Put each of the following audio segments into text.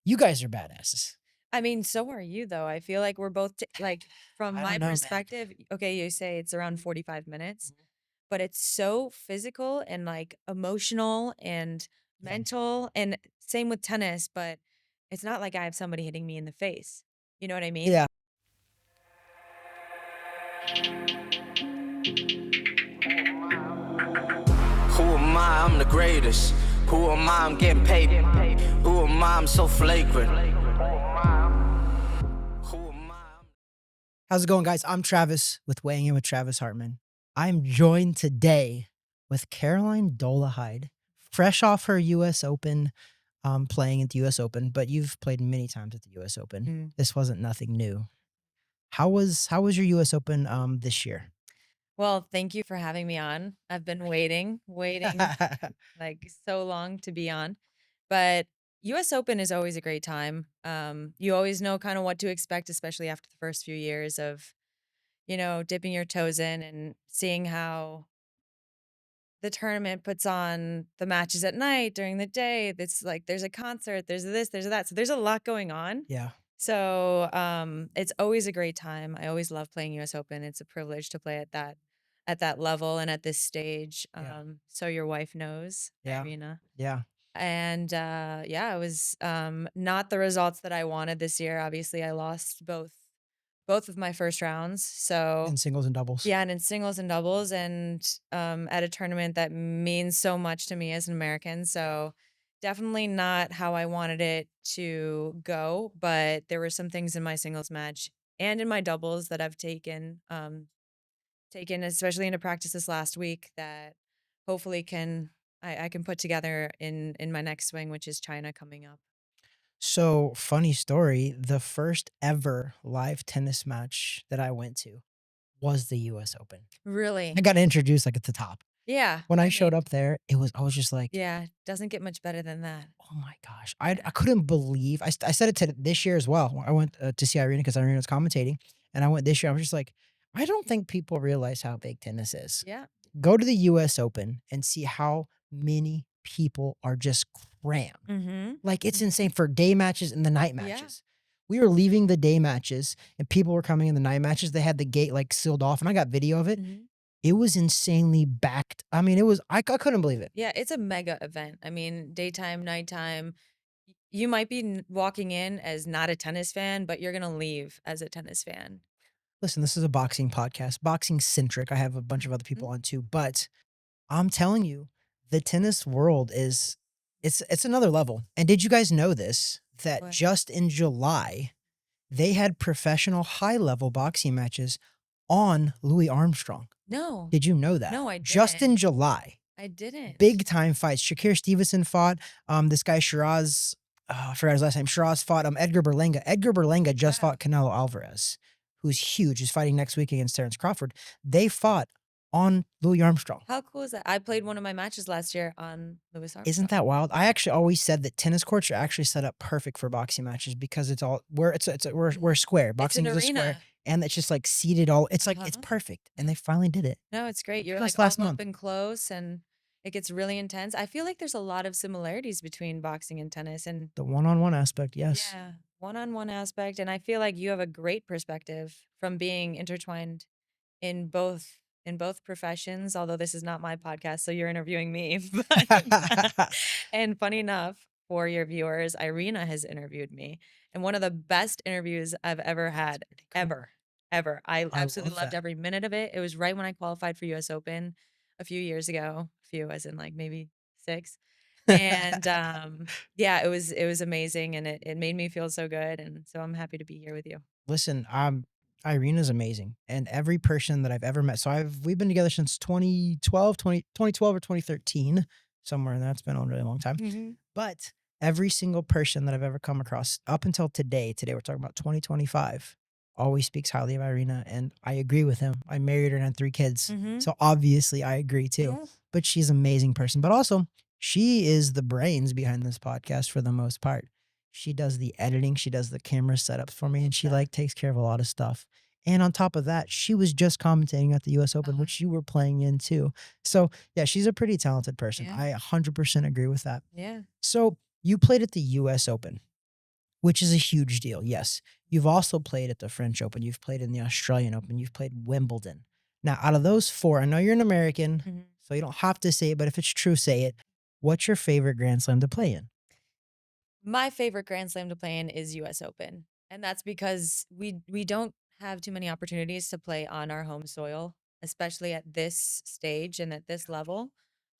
You guys are badasses. I mean, so are you, though. I feel like we're both like, from I my don't know, man. perspective, okay, you say it's around 45 minutes, Mhm. but it's so physical and like emotional and Yeah. mental. And same with tennis, but it's not like I have somebody hitting me in the face. You know what I mean? Yeah. Who am I? I'm the greatest. Who am I? I'm getting paid. Who am I? I'm so flagrant. Who am I? How's it going, guys? I'm Travis with Weighing In with Travis Hartman. I'm joined today with Caroline Dolehide, fresh off her U.S. Open, playing at the U.S. Open, but you've played many times at the U.S. Open. Mm. This wasn't nothing new. How was your U.S. Open this year? Well, thank you for having me on. I've been waiting like so long to be on. But US Open is always a great time. You always know kind of what to expect, especially after the first few years of, dipping your toes in and seeing how the tournament puts on the matches at night, during the day. It's like there's a concert, there's this, there's that. So there's a lot going on. Yeah. So it's always a great time. I always love playing US Open. It's a privilege to play at that level and at this stage. Yeah. So your wife knows, Yeah. Irina. Yeah. And yeah, it was not the results that I wanted this year. Obviously, I lost both of my first rounds. So In singles and doubles. yeah, and in singles and doubles, and at a tournament that means so much to me as an American. So definitely not how I wanted it to go. But there were some things in my singles match and in my doubles that I've taken, especially into practice this last week, that hopefully I can put together in my next swing, which is China coming up. So, funny story, the first ever live tennis match that I went to was the US Open. I Really? got introduced, like, at the top. Yeah. When I I showed mean, up there, I was just like, yeah, doesn't get much better than that. "Oh my gosh." I Yeah. couldn't believe I said it to this year as well. I went, to see Irina because Irina was commentating, and I went this year, I was just like, "I don't think people realize how big tennis is." Yeah. Go to the US Open and see how many people are just crammed. Mhm. Like, it's Mhm. insane for day matches and the night Yeah. matches. We were leaving the day matches, and people were coming in the night matches. They had the gate, like, sealed off, and I got video of it. Mhm. It was insanely backed. I mean, it was I couldn't believe it. Yeah, it's a mega event. I mean, daytime, nighttime. You might be walking in as not a tennis fan, but you're gonna leave as a tennis fan. Listen, this is a boxing podcast, boxing centric. I have a bunch of other people Mhm. on too, but I'm telling you, the tennis world is it's another level. And did you guys know this? That What? just in July, they had professional high-level boxing matches on Louis Armstrong. No. Did you know that? No, I Just didn't. in July, I didn't. big time fights. Shakir Stevenson fought, this guy Shiraz, I forgot his last name. Shiraz fought, Edgar Berlanga. Edgar Berlanga just Wow. fought Canelo Alvarez, who's huge. He's fighting next week against Terrence Crawford. They fought on Louis Armstrong. How cool is that? I played one of my matches last year on Louis Isn't Armstrong. that wild? I actually always said that tennis courts are actually set up perfect for boxing matches because it's all we're square. It's an Boxing is a square, arena. and it's just like seated all. It's like it's Uh-huh. perfect, and they finally did it No, it's great. You're like just all last up month. and close, and it gets really intense. I feel like there's a lot of similarities between boxing and tennis, and The one-on-one aspect, yes. yeah, one-on-one aspect. And I feel like you have a great perspective from being intertwined in both professions, although this is not my podcast, so you're interviewing me. But and funny enough, for your viewers, Irina has interviewed me. And one of the best interviews I've ever had, Pretty cool. ever, ever. I I absolutely love loved that. every minute of it. It was right when I qualified for US Open a few years ago. A few as in like maybe 6. And yeah, it was amazing, and it made me feel so good. And so I'm happy to be here with you. Listen, Irina's amazing, and every person that I've ever met. So we've been together since 2012 or 2013, somewhere in that. It's been a really long time. Mhm. But every single person that I've ever come across up until today we're talking about 2025, always speaks highly of Irina, and I agree with him. I married her and had 3 kids, Mhm. so obviously I agree too. Yeah. But she's an amazing person, but also she is the brains behind this podcast for the most part. She does the editing, she does the camera setups for me, and she, like, takes care of a lot of stuff. And on top of that, she was just commentating at the US Open, Uh-huh. which you were playing in too. So, yeah, she's a pretty talented person. Yeah. I 100% agree with that. Yeah. So, you played at the US Open. which is a huge deal. Yes. You've also played at the French Open. You've played in the Australian Open. You've played Wimbledon. Now, out of those 4, I know you're an American, Mhm. so you don't have to say it, but if it's true, say it. What's your favorite Grand Slam to play in? My favorite Grand Slam to play in is US Open. And that's because we don't have too many opportunities to play on our home soil, especially at this stage and at this level.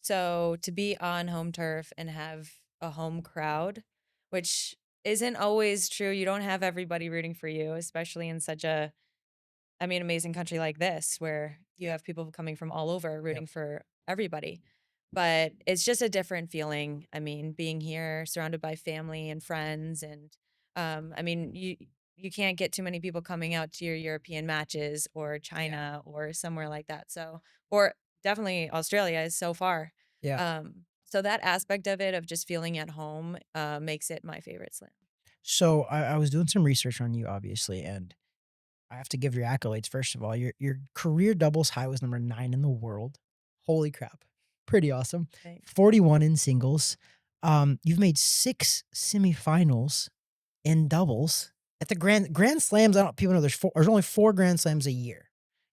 So to be on home turf and have a home crowd, which isn't always true. You don't have everybody rooting for you, especially in such a amazing country like this where you have people coming from all over Yep. rooting for everybody. But it's just a different feeling. Being here surrounded by family and friends and you can't get too many people coming out to your European matches or Yeah. China or somewhere like that. So, or definitely Australia is so far. Yeah. So that aspect of it of just feeling at home makes it my favorite slam. So I was doing some research on you, obviously, and I have to give your accolades. First of all, your career doubles high was number 9 in the world. Holy crap. Pretty awesome. Thanks. 41 in singles. You've made 6 semifinals in doubles at the Grand Slams. I don't people know there's only 4 Grand Slams a year.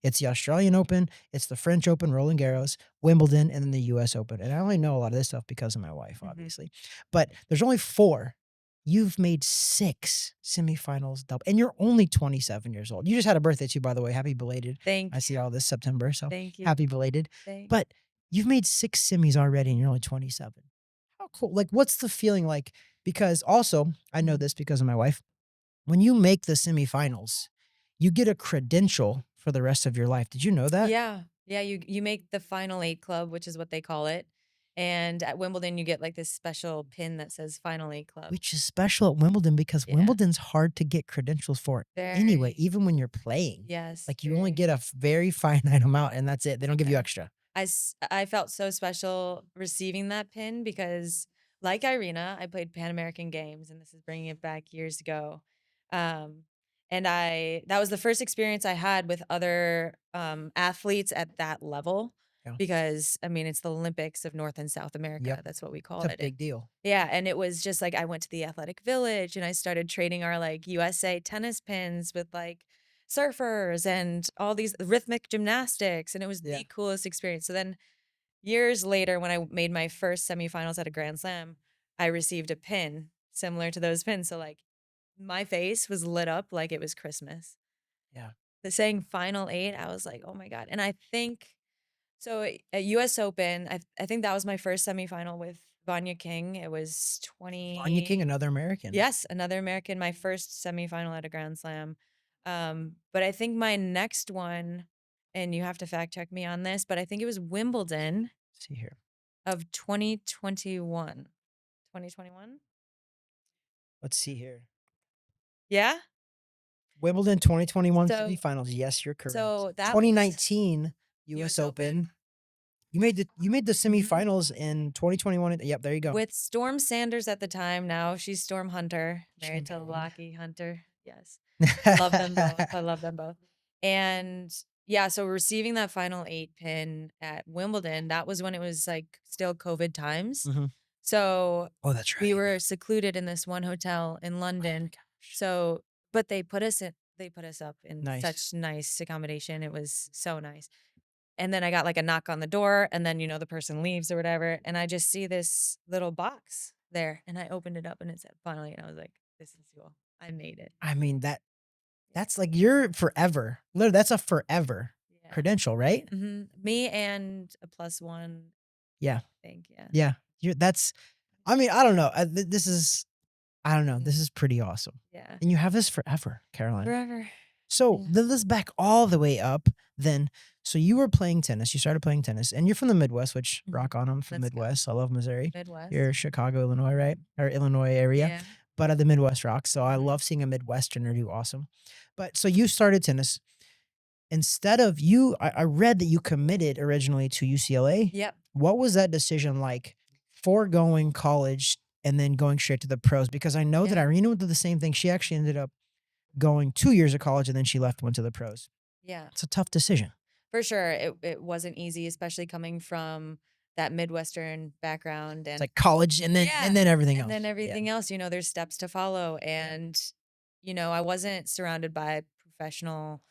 It's the Australian Open, it's the French Open, Roland Garros, Wimbledon, and then the US Open. And I only know a lot of this stuff because of my wife, Mhm. obviously. But there's only 4. You've made 6 semifinals double, and you're only 27 years old. You just had a birthday too, by the way. Happy belated. Thank I see you. all this September, so Thank you. happy belated. Thank But you've made 6 semis already, and you're only 27. How cool! Like, what's the feeling like? Because also, I know Mhm. this because of my wife. When you make the semifinals, you get a credential for the rest of your life. Did you know that? Yeah. Yeah, you make the final 8 club, which is what they call it. And at Wimbledon, you get like this special pin that says final 8 club. Which is special at Wimbledon because Yeah. Wimbledon's hard to get credentials for anyway, Very. even when you're playing. Yes. Like, you only Very. get a very finite amount, and that's it. They don't give you Yeah. extra. I felt so special receiving that pin because, like Irina, I played Pan American Games, and this is bringing it back years ago. Um, and that was the first experience I had with other athletes at that level Yeah. because it's the Olympics of North and South America. Yep. That's what we It's call a it. big deal. Yeah, and it was just like I went to the athletic village and I started trading our like USA tennis pins with like surfers and all these rhythmic gymnastics, and it was Yeah. the coolest experience. So then years later when I made my first semifinals at a Grand Slam, I received a pin similar to those pins. So like my face was lit up like it was Christmas. Yeah. The saying final 8, I was like, "Oh my god." And I think so at US Open, I think that was my first semifinal with Vanya King. It was Anya King, 20. another American. Yes, another American, my first semifinal at a Grand Slam. But I think my next one, and you have to fact check me on this, but I think it was Wimbledon Let's see here. of 2021. 2021? Let's see here. Yeah? Wimbledon 2021 So semifinals. Yes, you're correct. so that was 2019 US US Open. You made the Mhm. semifinals in 2021. Yep, there you go. with Storm Sanders at the time. Now she's Storm Hunter, She married to married. Lockie Hunter. Yes. Love them both. I love them both. And yeah, so receiving that final 8 pin at Wimbledon, that was when it was like still COVID times. Mhm. So Oh, that's we right. were secluded in this one hotel in Oh my London. gosh. So, but they put us up in Nice. such nice accommodation. It was so nice. And then I got like a knock on the door, and then the person leaves or whatever, and I just see this little box there, and I opened it up and it said finally, and I was like, this is cool. I made it. I mean, that's like you're forever. Literally, that's a forever Yeah. credential, right? Me and a +1, Yeah. I think. Yeah. Yeah. I mean, I don't know. This is, I don't know. Mhm. This is pretty awesome. Yeah. And you have this forever, Caroline. Forever. So Yeah. let's back all the way up then. So you were playing tennis. You started playing tennis, and you're from the Midwest, which Mhm. rock on. I'm from Let's go. Midwest. I love Missouri. Midwest. You're Chicago, Illinois, right? Or Illinois area. Yeah. But the Midwest rocks. So I Mhm. love seeing a Midwesterner do awesome. But so you started tennis. Instead of you, I read that you committed originally to UCLA. Yep. What was that decision like, foregoing college and then going straight to the pros? Because I know that Yeah. Irina went through the same thing. She actually ended up going 2 years of college, and then she left, went to the pros. Yeah. It's a tough decision. For sure. It wasn't easy, especially coming from that Midwestern background, It's and like college and then yeah, everything and else. then Yeah. everything else, there's steps to follow. And, I wasn't surrounded by professional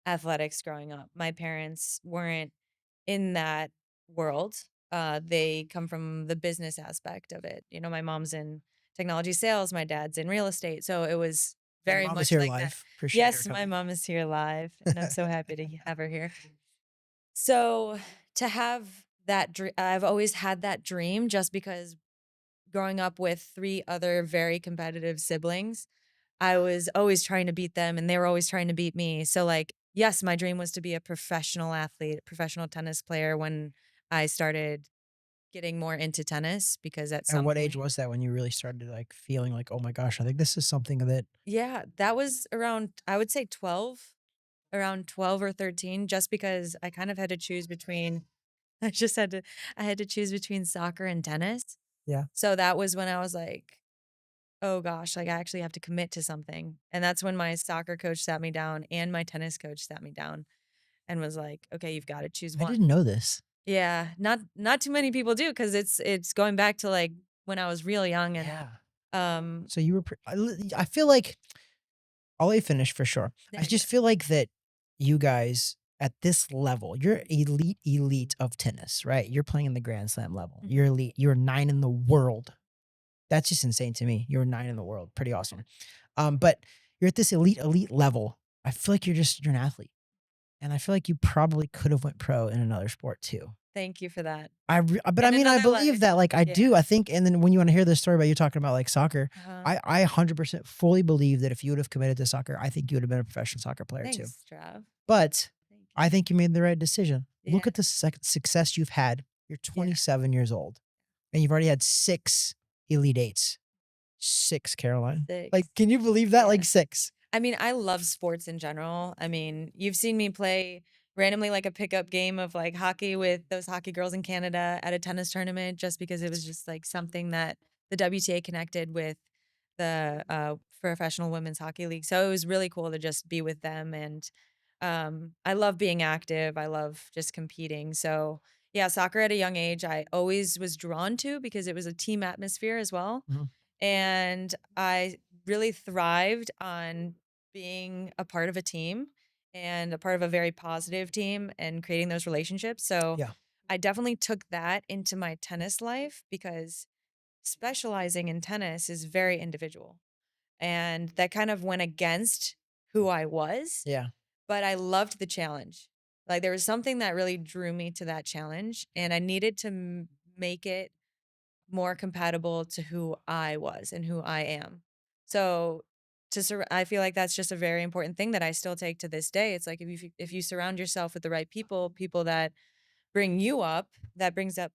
athletics growing up. My parents weren't in that world. They come from the business aspect of it. My mom's in technology sales, my dad's in real estate. So it was Your very mom is much here like that. live. Appreciate her Yes, my coming. mom is here live, and I'm so happy to have her here. So to have that dream, I've always had that dream just because growing up with three other very competitive siblings, I was always trying to beat them and they were always trying to beat me. So, like, yes, my dream was to be a professional athlete, professional tennis player when I started getting more into tennis because at At some what age point, was that when you really started like feeling like, oh my gosh, I think this is something that yeah, that was around, I would say 12, around 12 or 13, just because I kind of had to choose between, I just had to, I had to choose between soccer and tennis. yeah. So that was when I was like, oh gosh, like I actually have to commit to something. And that's when my soccer coach sat me down and my tennis coach sat me down and was like, okay, you've got to choose I one. didn't know this. Yeah, not too many people do because it's going back to like when I was real young. And Yeah. um So you were I feel like I'll let you finish for sure. I there you just feel like that you guys at this level, you're elite of tennis, right? You're playing in the Grand Slam level. go. You're elite. You're 9 in the world. That's just insane to me. You're 9 in the world. Pretty awesome. But you're at this elite level. I feel like you're an athlete. And I feel like you probably could have went pro in another sport too. Thank you for that. But I In mean, I another believe life. that, like, I Yeah. do. I think, and then when you want to hear this story about you talking about like soccer, Uh-huh. I 100% fully believe that if you would have committed to soccer, I think you would have been a professional soccer player too. Thanks, Trav. But Thank you. I think you made the right decision. Look Yeah. at the success you've had. You're Yeah. 27 years old, and you've already had 6 elite eights. 6, Caroline. Like, 6. can you believe that? Yeah. Like 6. I mean, I love sports in general. I mean, you've seen me play randomly like a pickup game of like hockey with those hockey girls in Canada at a tennis tournament just because it was just like something that the WTA connected with the professional women's hockey league. So it was really cool to just be with them. And I love being active. I love just competing. So yeah, soccer at a young age, I always was drawn to because it was a team atmosphere as well. Mhm. And I really thrived on being a part of a team and a part of a very positive team and creating those relationships. So Yeah. I definitely took that into my tennis life because specializing in tennis is very individual. And that kind of went against who I was, Yeah. but I loved the challenge. Like there was something that really drew me to that challenge, and I needed to make it more compatible to who I was and who I am. So I feel like that's just a very important thing that I still take to this day. It's like if you surround yourself with the right people, people that bring you up, that brings out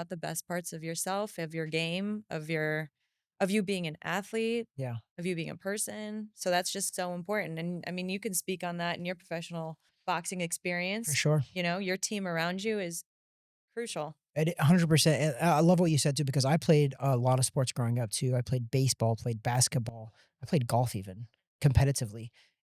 the best parts of yourself, of your game, of you being an athlete, Yeah. of you being a person. So that's just so important. And I mean, you can speak on that in your professional boxing For experience. sure. Your team around you is crucial. 100%. And I love what you said too, because I played a lot of sports growing up too. I played baseball, played basketball, I played golf even competitively.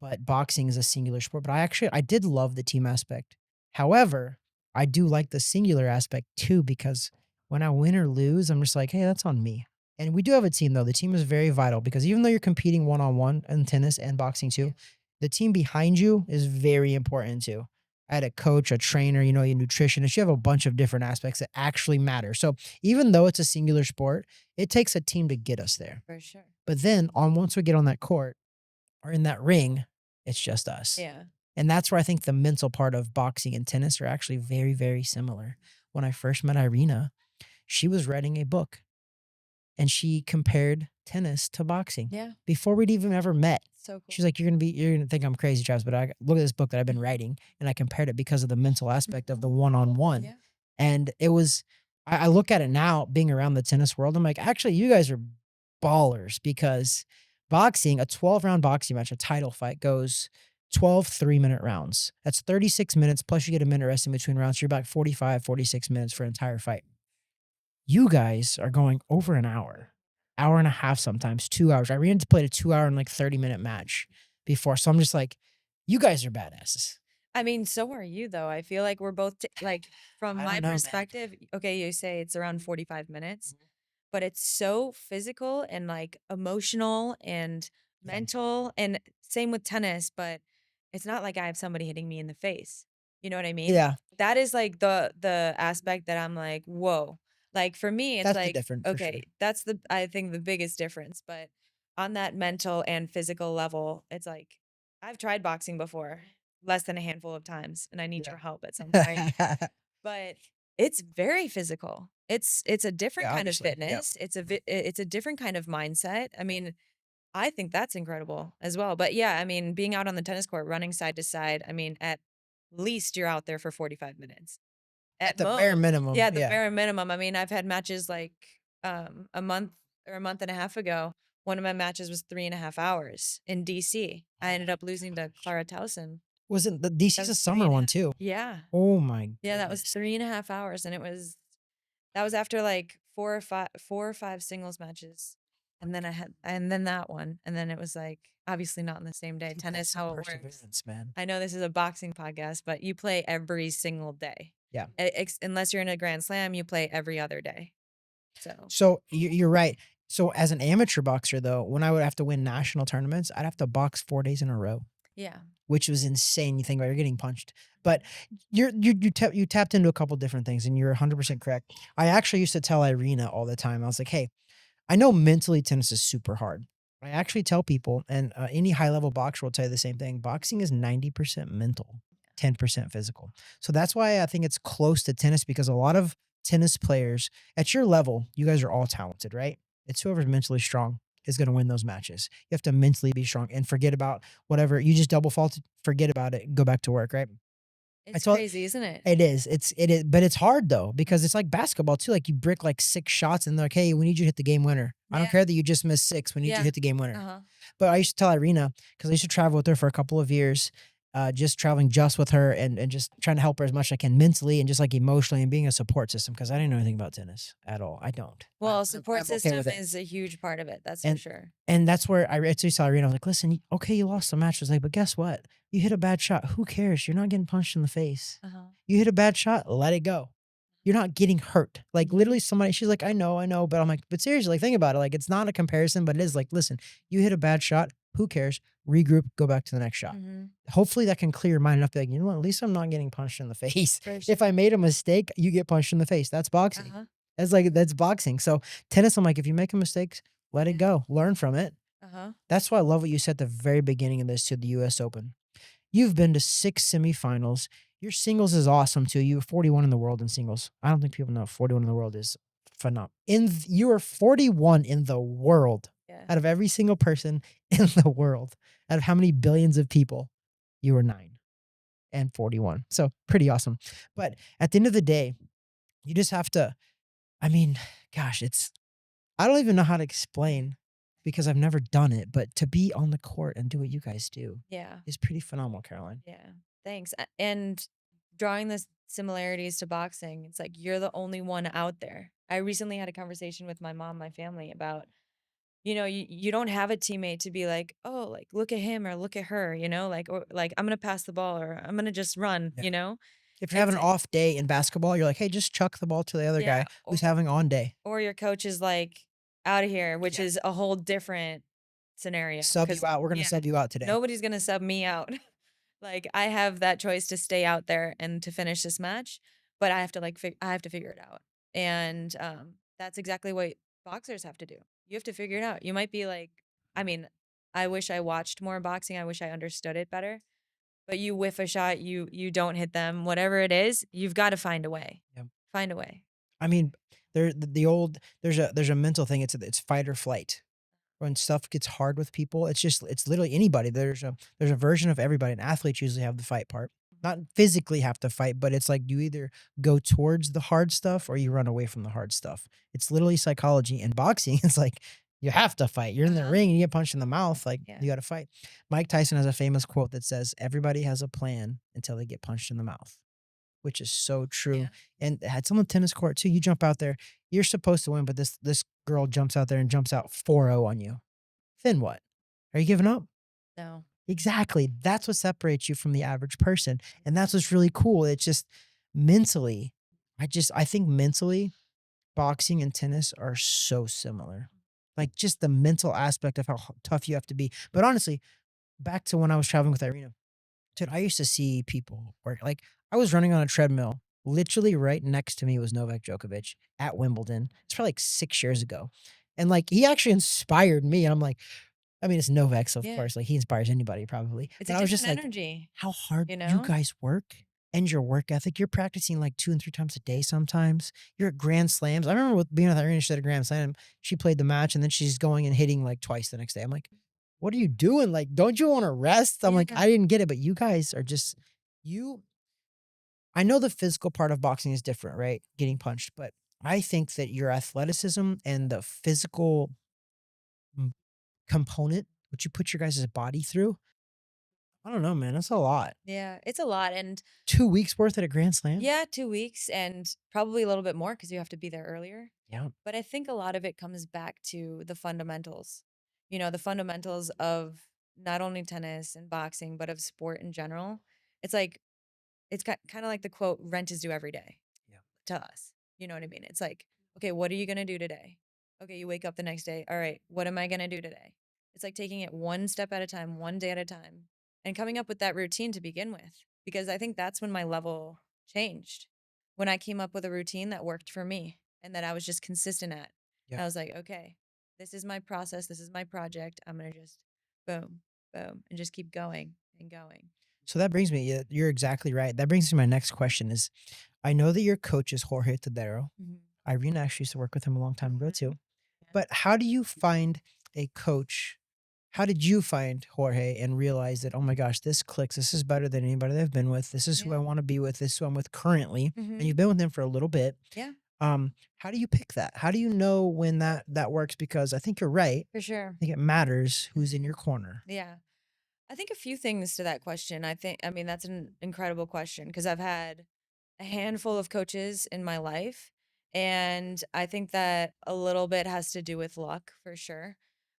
But boxing is a singular sport. But I did love the team aspect. However, I do like the singular aspect too, because when I win or lose, I'm just like, hey, that's on me. And we do have a team though. The team is very vital because even though you're competing one on one in tennis and boxing too, the team behind you is very important too. I had a coach, a trainer, a nutritionist. You have a bunch of different aspects that actually matter. So even though it's a singular sport, it takes a team to get us there. For sure. But then once we get on that court or in that ring, it's just us. Yeah. And that's where I think the mental part of boxing and tennis are actually very, very similar. When I first met Irina, she was writing a book and she compared tennis to boxing Yeah. before we'd even ever met. So cool. She's like, you're gonna think I'm crazy, Travis, but I look at this book that I've been writing, and I compared it because of the mental aspect of the one-on-one. Yeah. And it was, I look at it now, being around the tennis world, I'm like, actually, you guys are ballers because boxing, a 12-round boxing match, a title fight goes 12 3-minute rounds. That's 36 minutes, plus you get a minute rest in between rounds. So you're about 45, 46 minutes for an entire fight. You guys are going over an hour and a half, sometimes 2 hours. Played a 2 hour and like 30-minute match before. So I'm just like, you guys are badasses. I mean, so are you though. I feel like we're both like from I my don't know, man. perspective. Okay, you say it's around 45 minutes, Mhm. but it's so physical and like emotional and Yeah. mental, and same with tennis. But it's not like I have somebody hitting me in the face. You know what I mean? Yeah, That is like the aspect that I'm like, whoa. Like for me, it's that's the like, difference for sure. okay, that's the I think the biggest difference. But on that mental and physical level, it's like I've tried boxing before, less than a handful of times, and I need your help at some point. Yeah. But it's very physical. It's a different Yeah, kind of obviously. Yeah. fitness. It's a different kind of mindset. I mean, I think that's incredible as well. But yeah, I mean, being out on the tennis court, running side to side, I mean, at least you're out there for 45 minutes. At At the bare most. minimum, Yeah, the yeah. bare minimum. I mean, I've had matches like a month or a month and a half ago. One of my matches was 3.5 hours in DC. I ended up losing to Clara Towson. Wasn't the That DC's a was three summer and a one half. too? Yeah. Oh my Yeah, that was goodness. 3.5 hours, and that was after like 4 or 5 singles matches. And then and then that one. And then it was like, obviously not on the same day. Dude, Tennis, that's some how it works. perseverance, man. I know this is a boxing podcast, but you play every single day. Yeah. Unless you're in a grand slam, you play every other day. So, So you're right. So as an amateur boxer, though, when I would have to win national tournaments, I'd have to box 4 days in a row, yeah. which was insane. You think about it, you're getting punched, but you tapped into a couple different things, and you're 100% correct. I actually used to tell Irina all the time. I was like, hey, I know mentally tennis is super hard. I actually tell people, and any high level boxer will tell you the same thing. Boxing is 90% mental, 10% physical. So that's why I think it's close to tennis, because a lot of tennis players at your level, you guys are all talented, right? It's whoever's mentally strong is going to win those matches. You have to mentally be strong and forget about whatever you just double faulted, forget about it, go back to work, right? It's told crazy, isn't it? it is. It is, but it's hard though, because it's like basketball too. Like you brick like 6 shots and they're like, hey, we need you to hit the game winner. I don't Yeah. care that you just missed 6. We need you to Yeah. hit the game winner. Uh-huh. But I used to tell Irina, because I used to travel with her for a couple of years, just traveling just with her and just trying to help her as much as I can mentally and just like emotionally and being a support system, because I didn't know anything about tennis at all. I don't. Well, I'm support okay system with it. is a huge part of it. That's And for sure. and that's where I actually saw Irina. I was like, listen, okay, you lost the match. I was like, but guess what? You hit a bad shot. Who cares? You're not getting punched in the face. Uh-huh. You hit a bad shot, let it go. You're not getting hurt. Like literally somebody, she's like, I know. But I'm like, but seriously, like think about it. Like it's not a comparison, but it is like, listen, you hit a bad shot. Who cares? Regroup, go back to the next shot. Mm-hmm. Hopefully that can clear your mind enough to be like, you know what? At least I'm not getting punched in the face. For sure. If I made a mistake, you get punched in the face. That's boxing. Uh-huh. That's boxing. So tennis, I'm like, if you make a mistake, let it go. Learn from it. Uh-huh. That's why I love what you said at the very beginning of this to the US Open. You've been to 6 semifinals. Your singles is awesome too. You were 41 in the world in singles. I don't think people know 41 in the world is phenomenal. You are 41 in the world. Yeah. Out of every single person in the world, out of how many billions of people, you were 9 and 41. So pretty awesome. But at the end of the day, you just have to, I mean, gosh, I don't even know how to explain, because I've never done it, but to be on the court and do what you guys do Yeah. is pretty phenomenal, Caroline. Yeah. Thanks. And drawing the similarities to boxing, it's like you're the only one out there. I recently had a conversation with my mom, my family about, you don't have a teammate to be like, oh, like look at him or look at her, like, or like I'm gonna pass the ball or I'm gonna just run, Yeah. If you're having an off day in basketball, you're like, hey, just chuck the ball to the other Yeah, guy who's having on day. or your coach is like out of here, which Yeah. is a whole different scenario. Sub you 'Cause, out. We're going to yeah, sub you out today. nobody's gonna sub me out. Like I have that choice to stay out there and to finish this match, but I have to I have to figure it out. And that's exactly what boxers have to do. You have to figure it out. You might be like, I mean, I wish I watched more boxing. I wish I understood it better. But you whiff a shot, you don't hit them, whatever it is, you've got to find a way. Yep. Find a way. I mean, there's a mental thing. It's fight or flight. When stuff gets hard with people, it's literally anybody. There's a version of everybody. And athletes usually have the fight part. Not physically have to fight, but it's like you either go towards the hard stuff or you run away from the hard stuff. It's literally psychology. And boxing, it's like you have to fight. You're in the ring and you get punched in the mouth, like Yeah. you got to fight. Mike Tyson has a famous quote that says, "Everybody has a plan until they get punched in the mouth," which is so true. Yeah. And it's on the tennis court too. You jump out there, you're supposed to win, but this girl jumps out there and jumps out 4-0 on you. Then what? Are you giving up? No. Exactly. That's what separates you from the average person. And that's what's really cool. It's just mentally, I think mentally, boxing and tennis are so similar. Like just the mental aspect of how tough you have to be. But honestly, back to when I was traveling with Irina, dude, I used to see people work. Like I was running on a treadmill. Literally right next to me was Novak Djokovic at Wimbledon. It's probably like 6 years ago. And like he actually inspired me. And I'm like, I mean, it's Novak, so of Yeah. course, like he inspires anybody probably. It's a But I was just different like, energy, how hard you you know? guys work and your work ethic. You're practicing like 2 and 3 times a day sometimes. You're at grand slams. I remember with being with Irina, she at a grand slam. She played the match and then she's going and hitting like twice the next day. I'm like, what are you doing? Like, don't you want to rest? I'm like, Yeah. I didn't get it, but you guys are just you. I know the physical part of boxing is different, right? Getting punched, but I think that your athleticism and the physical mm, component, what you put your guys' body through, I don't know, man. That's a lot. Yeah, it's a lot, and 2 weeks worth at a grand slam? yeah, 2 weeks and probably a little bit more because you have to be there earlier. Yeah. But I think a lot of it comes back to the fundamentals. You know, the fundamentals of not only tennis and boxing, but of sport in general. It's like it's kind of like the quote, "Rent is due every day." Yeah. To us. You know what I mean? It's like, okay, what are you going to do today? Okay, you wake up the next day. All right, what am I going to do today? It's like taking it one step at a time, one day at a time, and coming up with that routine to begin with. Because I think that's when my level changed. When I came up with a routine that worked for me and that I was just consistent at. Yeah. I was like, okay, this is my process. This is my project. I'm going to just boom, boom, and just keep going and going. So that brings me, you're exactly right. That brings me to my next question is, I know that your coach is Jorge Tadero. Mhm. Irina actually used to work with him a long time ago too. Yeah. But how do you find a coach? How did you find Jorge and realize that, oh my gosh, this clicks. This is better than anybody that I've been with. This is who I Yeah. want to be with. This is who I'm with currently. And Mhm. you've been with him for a little bit. Yeah, How do you pick that? How do you know when that works? Because I think you're right. for sure. I think it matters who's in your corner. Yeah. I think a few things to that question. I mean, that's an incredible question because I've had a handful of coaches in my life. And I think that a little bit has to do with luck for sure.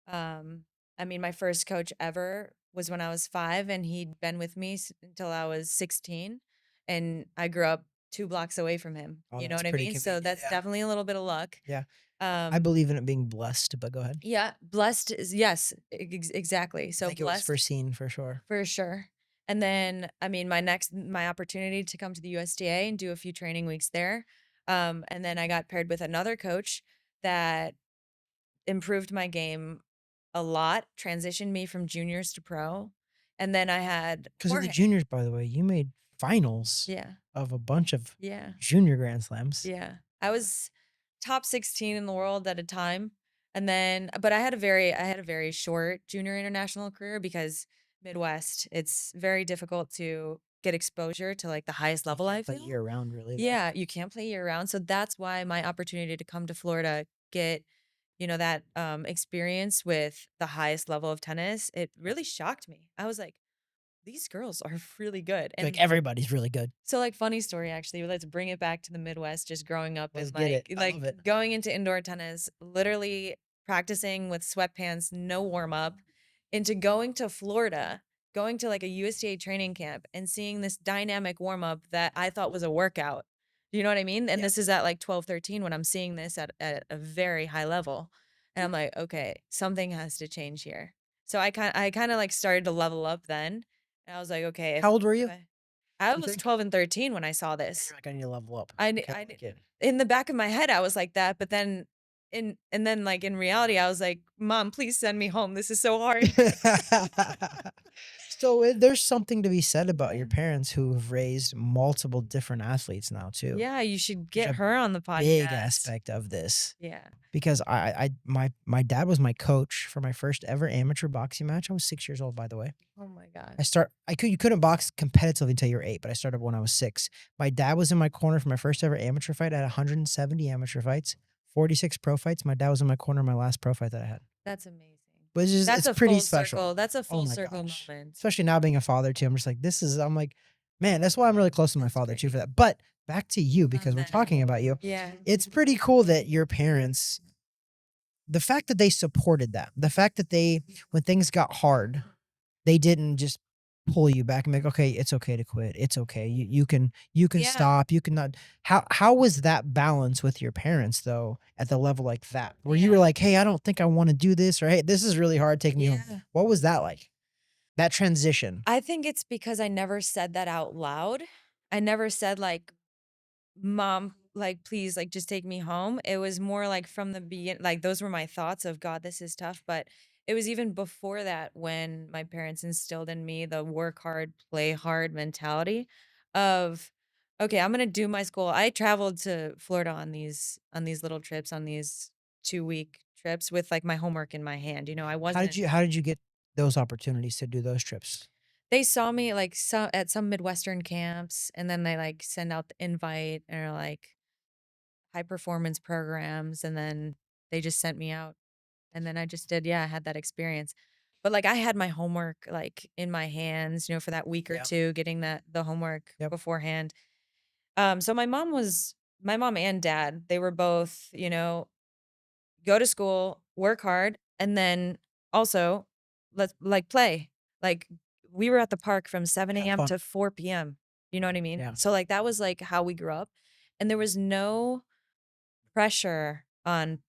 Um, I mean, my first coach ever was when I was 5, and he'd been with me until I was 16. And I grew up 2 blocks away from him. Oh, You know that's what I pretty mean? So convenient. that's Yeah. definitely a little bit of luck. Yeah. I Um, believe in it being blessed, but go ahead. yeah, blessed is, yes, exactly. I So think it was blessed foreseen for sure. for sure. And then, I mean, my opportunity to come to the USDA and do a few training weeks there. And then I got paired with another coach that improved my game a lot, transitioned me from juniors to pro. And then I had Because of the Jorge. juniors, by the way, you made finals Yeah. of a bunch of Yeah. junior grand slams. Yeah. I was top 16 in the world at a time. And then but I had a very short junior international career because Midwest, it's very difficult to get exposure to like the highest You level, I can't play feel. year round really there. Yeah, you can't play year round. So that's why my opportunity to come to Florida, get, that experience with the highest level of tennis, it really shocked me. I was like, these girls are really good. Like And everybody's really good. so like funny story actually, let's bring it back to the Midwest, just growing up Let's and get it. I love it. going into indoor tennis, literally practicing with sweatpants, no warm up, into going to Florida, going to like a USDA training camp and seeing this dynamic warm up that I thought was a workout. Do you know what I mean? And Yeah. this is at like 12, 13 when I'm seeing this at a very high level. And I'm like, okay, something has to change here. So I kind of like started to level up then. And I was like, okay, How old were if you? I You was think? 12 and 13 when I saw And this. you're like, I need to level up. I, Okay, I I, like it. in the back of my head, I was like that, but then and then like in reality, I was like, Mom, please send me home. This is so hard. So there's something to be said about your Yeah. parents who have raised multiple different athletes now too. Yeah, you should There's get a her on the big podcast. aspect of this Yeah. because my dad was my coach for my first ever amateur boxing match. I was 6 years old, by the way. Oh my God. You couldn't box competitively until you were 8, but I started when I was 6. My dad was in my corner for my first ever amateur fight. I had 170 amateur fights, 46 pro fights. My dad was in my corner in my last pro fight that I had. That's amazing. But That's it's a pretty full special. circle. That's a Oh full my circle gosh. moment. Especially now being a father too. I'm just like, I'm like, man, that's why I'm really close to my That's father too great. for that. But back to you because we're then. talking about you. Yeah. It's pretty cool that your parents, the fact that they supported that, the fact that when things got hard, they didn't just pull you back and be like, okay, it's okay to quit. It's okay. You can Yeah. stop. You can not. How was that balance with your parents though at the level like that? Where you were Yeah. like, hey, I don't think I want to do this, or hey, this is really hard. Take me home. Yeah. What was that like? That transition. I think it's because I never said that out loud. I never said like, "Mom, like, please, like, just take me home." It was more like from the begin like, those were my thoughts of, "God, this is tough," but it was even before that when my parents instilled in me the work hard, play hard mentality of, "Okay, I'm gonna do my school." I traveled to Florida on these little trips, on these 2-week trips with, like, my homework in my hand, I wasn't How did you get those opportunities to do those trips? they saw me, like, at some Midwestern camps, and then they, like, send out the invite or, like, high performance programs, and then they just sent me out, and then I just did I had that experience. But, like, I had my homework, like, in my hands, for that week or Yeah. 2, getting the homework Yep. beforehand. So my mom and dad, they were both, go to school, work hard, and then also let's like play. Like we were at the park from 7 Have a.m. fun. to 4 p.m. You know what I mean? Yeah. So like that was like how we grew up. And there was no pressure on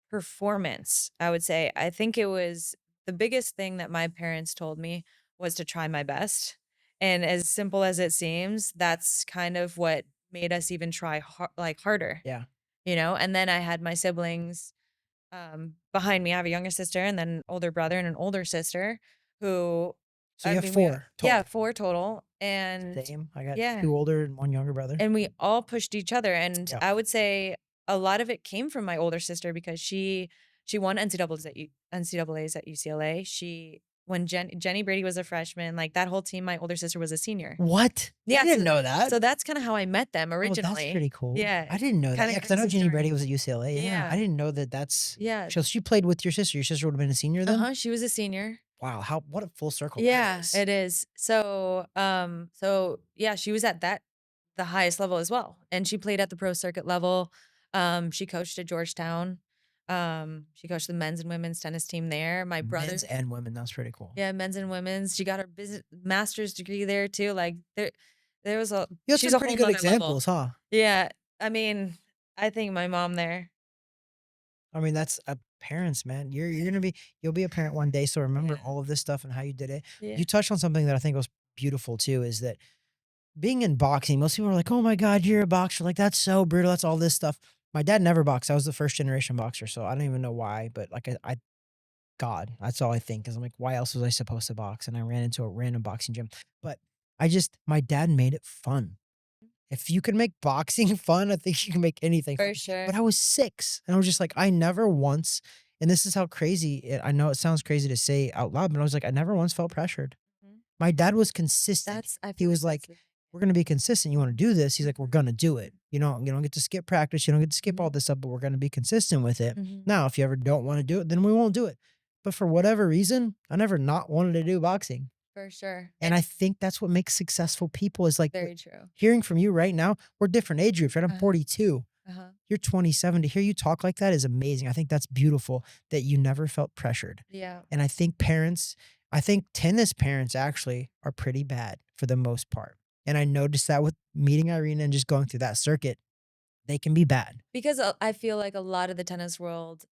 performance, I would say. I think it was the biggest thing that my parents told me was to try my best. And as simple as it seems, that's kind of what made us even try harder, Yeah. And then I had my siblings behind me. I have a younger sister and then an older brother and an older sister who So I you have mean we 4 yeah, total. 4 total. And Same. I got yeah, 2 older and 1 younger brother. and we all pushed each other. And Yeah. I would say a lot of it came from my older sister because she won NCAAs at UCLA. She when Jenny Brady was a freshman, like that whole team, my older sister was a senior. What? I Yeah, didn't know that. so that's kind of how I met them Oh, that's originally. pretty cool. Yeah, I didn't know that. kind Yeah, of because I know crazy Jeannie Brady story. was at UCLA. Yeah. I Yeah, didn't know that that's yeah. so she played with your sister. Your sister would have been a senior then? Uh-huh. She was a senior. Wow, what a full circle that Yeah, is. it is. So yeah, she was at the highest level as well. And she played at the pro circuit level. She coached at Georgetown. She coached the men's and women's tennis team there. My Men's brother, and women, that's pretty cool. yeah, men's and women's. She got her business master's degree there too. Like there was You had she's some a pretty whole good nother level. examples, huh? Yeah. I mean, I think my mom there. I mean, that's parents, man. You'll be a parent one day, so remember Yeah. all of this stuff and how you did it. Yeah. You touched on something that I think was beautiful too, is that being in boxing, most people are like, "Oh my god, you're a boxer." Like, "That's so brutal. That's all this stuff." My dad never boxed. I was the first generation boxer, so I don't even know why, but like I God, that's all I think. Because 'cause I'm like, "Why else was I supposed to box?" And I ran into a random boxing gym. But my dad made it fun. If you can make boxing fun, I think you can make anything fun. For sure. But I was 6, and I was just like, I never once and this is how crazy I know it sounds crazy to say out loud, but I was like, I never once felt pressured. Mhm. My dad was consistent. I He feel like was that's like, the "We're gonna be consistent. You wanna do this?" He's like, "We're Mhm. gonna do it. You don't get to skip practice. You don't get to skip all Mhm. this stuff, but we're gonna be consistent with it. Mhm. Now, if you ever don't wanna do it, then we won't do it." But for whatever reason, I never not wanted to do boxing. For sure. And I think that's what makes successful people is like Very true. hearing from you right now, we're different age groups, right? I'm Uh-huh. 42. Uh-huh. You're 27. To hear you talk like that is amazing. I think that's beautiful that you never felt pressured. Yeah. And I think tennis parents actually are pretty bad for the most part. And I noticed that with meeting Irina and just going through that circuit, they can be bad. Because I feel like a lot of the tennis world,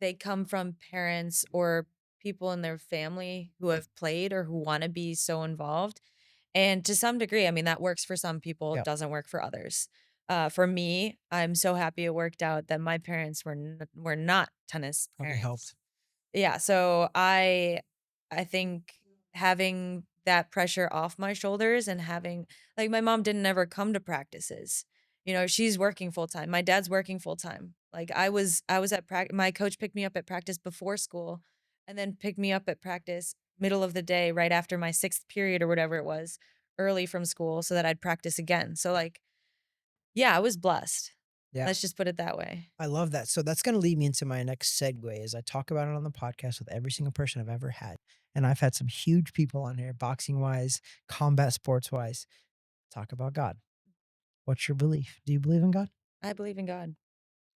they come from parents or people in their family who have played or who want to be so involved. And to some degree, I mean, that works for some people, Yeah. doesn't work for others. For me, I'm so happy it worked out that my parents were not tennis Okay, parents. helped. Yeah, so I think having that pressure off my shoulders and having like my mom didn't ever come to practices. She's working full time. My dad's working full time. Like I was at practice. My coach picked me up at practice before school and then picked me up at practice middle of the day right after my 6th period or whatever it was, early from school so that I'd practice again. So like yeah, I was blessed. Yeah. Let's just put it that way. I love that. So that's going to lead me into my next segue as I talk about it on the podcast with every single person I've ever had. And I've had some huge people on here, boxing wise, combat sports wise. Talk about God. What's your belief? Do you believe in God? I believe in God.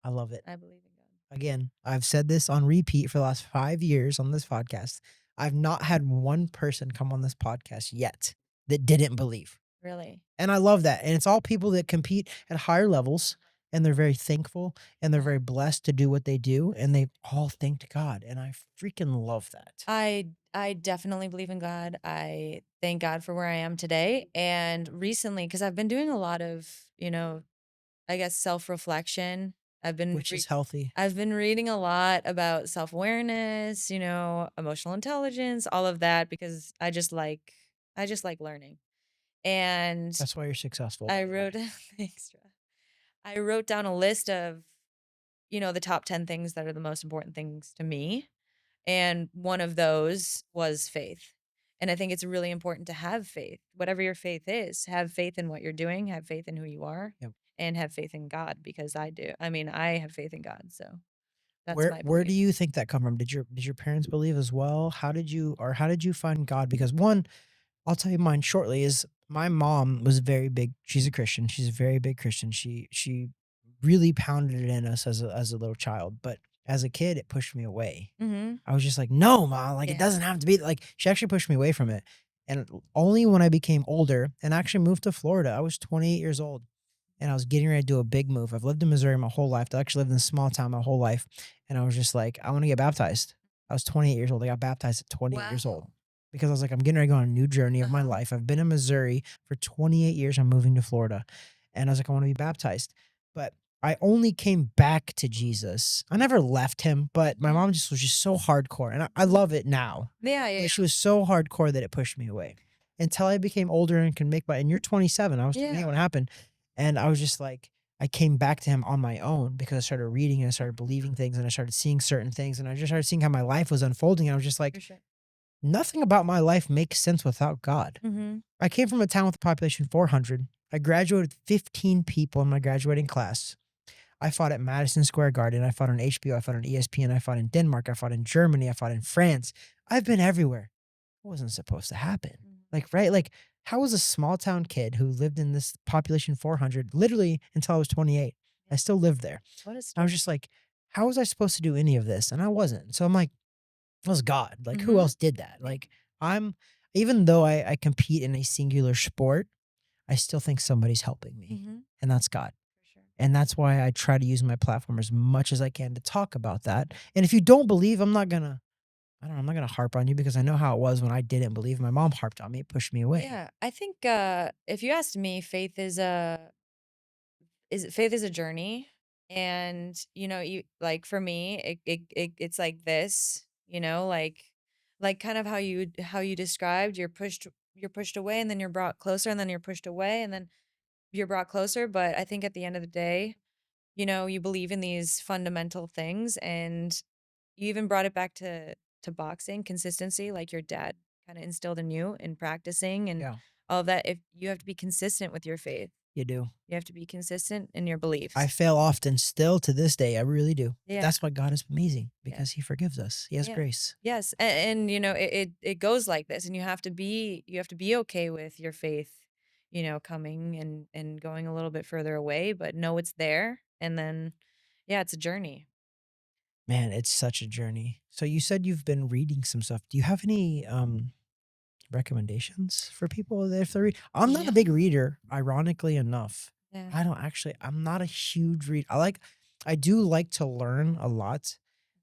I love it. I believe in God. Again, I've said this on repeat for the last 5 years on this podcast. I've not had one person come on this podcast yet that didn't believe. Really. And I love that. And it's all people that compete at higher levels and they're very thankful and they're very blessed to do what they do and they all thanked God. And I freaking love that. I definitely believe in God. I thank God for where I am today. And recently, because I've been doing a lot of, I guess self-reflection. I've been Which is re- healthy. I've been reading a lot about self-awareness, emotional intelligence, all of that because I just like learning. And That's why you're successful, by I the way. wrote thanks, Tra. I wrote down a list of, the top 10 things that are the most important things to me. And one of those was faith. And I think it's really important to have faith, whatever your faith is. Have faith in what you're doing, have faith in who you are, Yep. and have faith in God because I do. I mean, I have faith in God. So that's my Where do belief. you think that come from? Did your parents believe as well? How did you find God? Because one, I'll tell you mine shortly, is my mom was very big. She's a Christian. She's a very big Christian. She really pounded it in us as a little child, but as a kid, it pushed me away. Mm-hmm. I was just like, "No, mom, like it Yeah. doesn't have to be like." She actually pushed me away from it. And only when I became older and actually moved to Florida, I was 28 years old and I was getting ready to do a big move. I've lived in Missouri my whole life. I actually lived in a small town my whole life. And I was just like, I want to get baptized. I was 28 years old. I got baptized at 28 years old Wow. because I was like, I'm getting ready to go on a new journey of my Uh-huh. life. I've been in Missouri for 28 years. I'm moving to Florida. And I was like, I want to be baptized. But I only came back to Jesus. I never left him, but my Mhm. mom just was just so hardcore. And I love it now. Yeah, yeah, But she yeah. was so hardcore that it pushed me away until I became older and can make my, and you're 27. I was 28 Yeah. when it happened. And I was just like, I came back to him on my own because I started reading and I started believing things and I started seeing certain things and I just started seeing how my life was unfolding. And I was just For like, sure. nothing about my life makes sense without God. Mm-hmm. I came from a town with a population 400. I graduated with 15 people in my graduating class. I fought at Madison Square Garden. I fought on HBO. I fought on ESPN. I fought in Denmark. I fought in Germany. I fought in France. I've been everywhere. It wasn't supposed to happen. Like, right? Like, how was a small town kid who lived in this population 400 literally until I was 28? I still lived there. What a I was story. just like, how was I supposed to do any of this? And I wasn't. So I'm like, it was God. Like, who Mm-hmm. else did that? Yeah. Like, I'm, even though I compete in a singular sport, I still think somebody's helping me, Mm-hmm. and that's God. For sure. And that's why I try to use my platform as much as I can to talk about that. And if you don't believe, I'm not gonna harp on you because I know how it was when I didn't believe. My mom harped on me, it pushed me away. Yeah. I think if you asked me, faith is a journey. And you like for me, it's like this, like kind of how you described, you're pushed away and then you're brought closer and then you're pushed away and then you're brought closer. But I think at the end of the day, you believe in these fundamental things. And you even brought it back to boxing consistency, like your dad kind of instilled in you in practicing and Yeah, all of that. If you have to be consistent with your faith, you do. you have to be consistent in your I beliefs. fail often still to this day. I really do. But Yeah. that's why God is amazing Yeah. because he forgives us. He has Yeah. grace. Yes. And it goes like this. And you have to be okay with your faith, coming and going a little bit further away, but know it's there. And then yeah, it's a journey. Man, it's such a journey. So you said you've been reading some stuff. Do you have any recommendations for people that if they're I'm not a Yeah. big reader, ironically enough. Yeah. I'm not a huge read. I do like to learn a lot,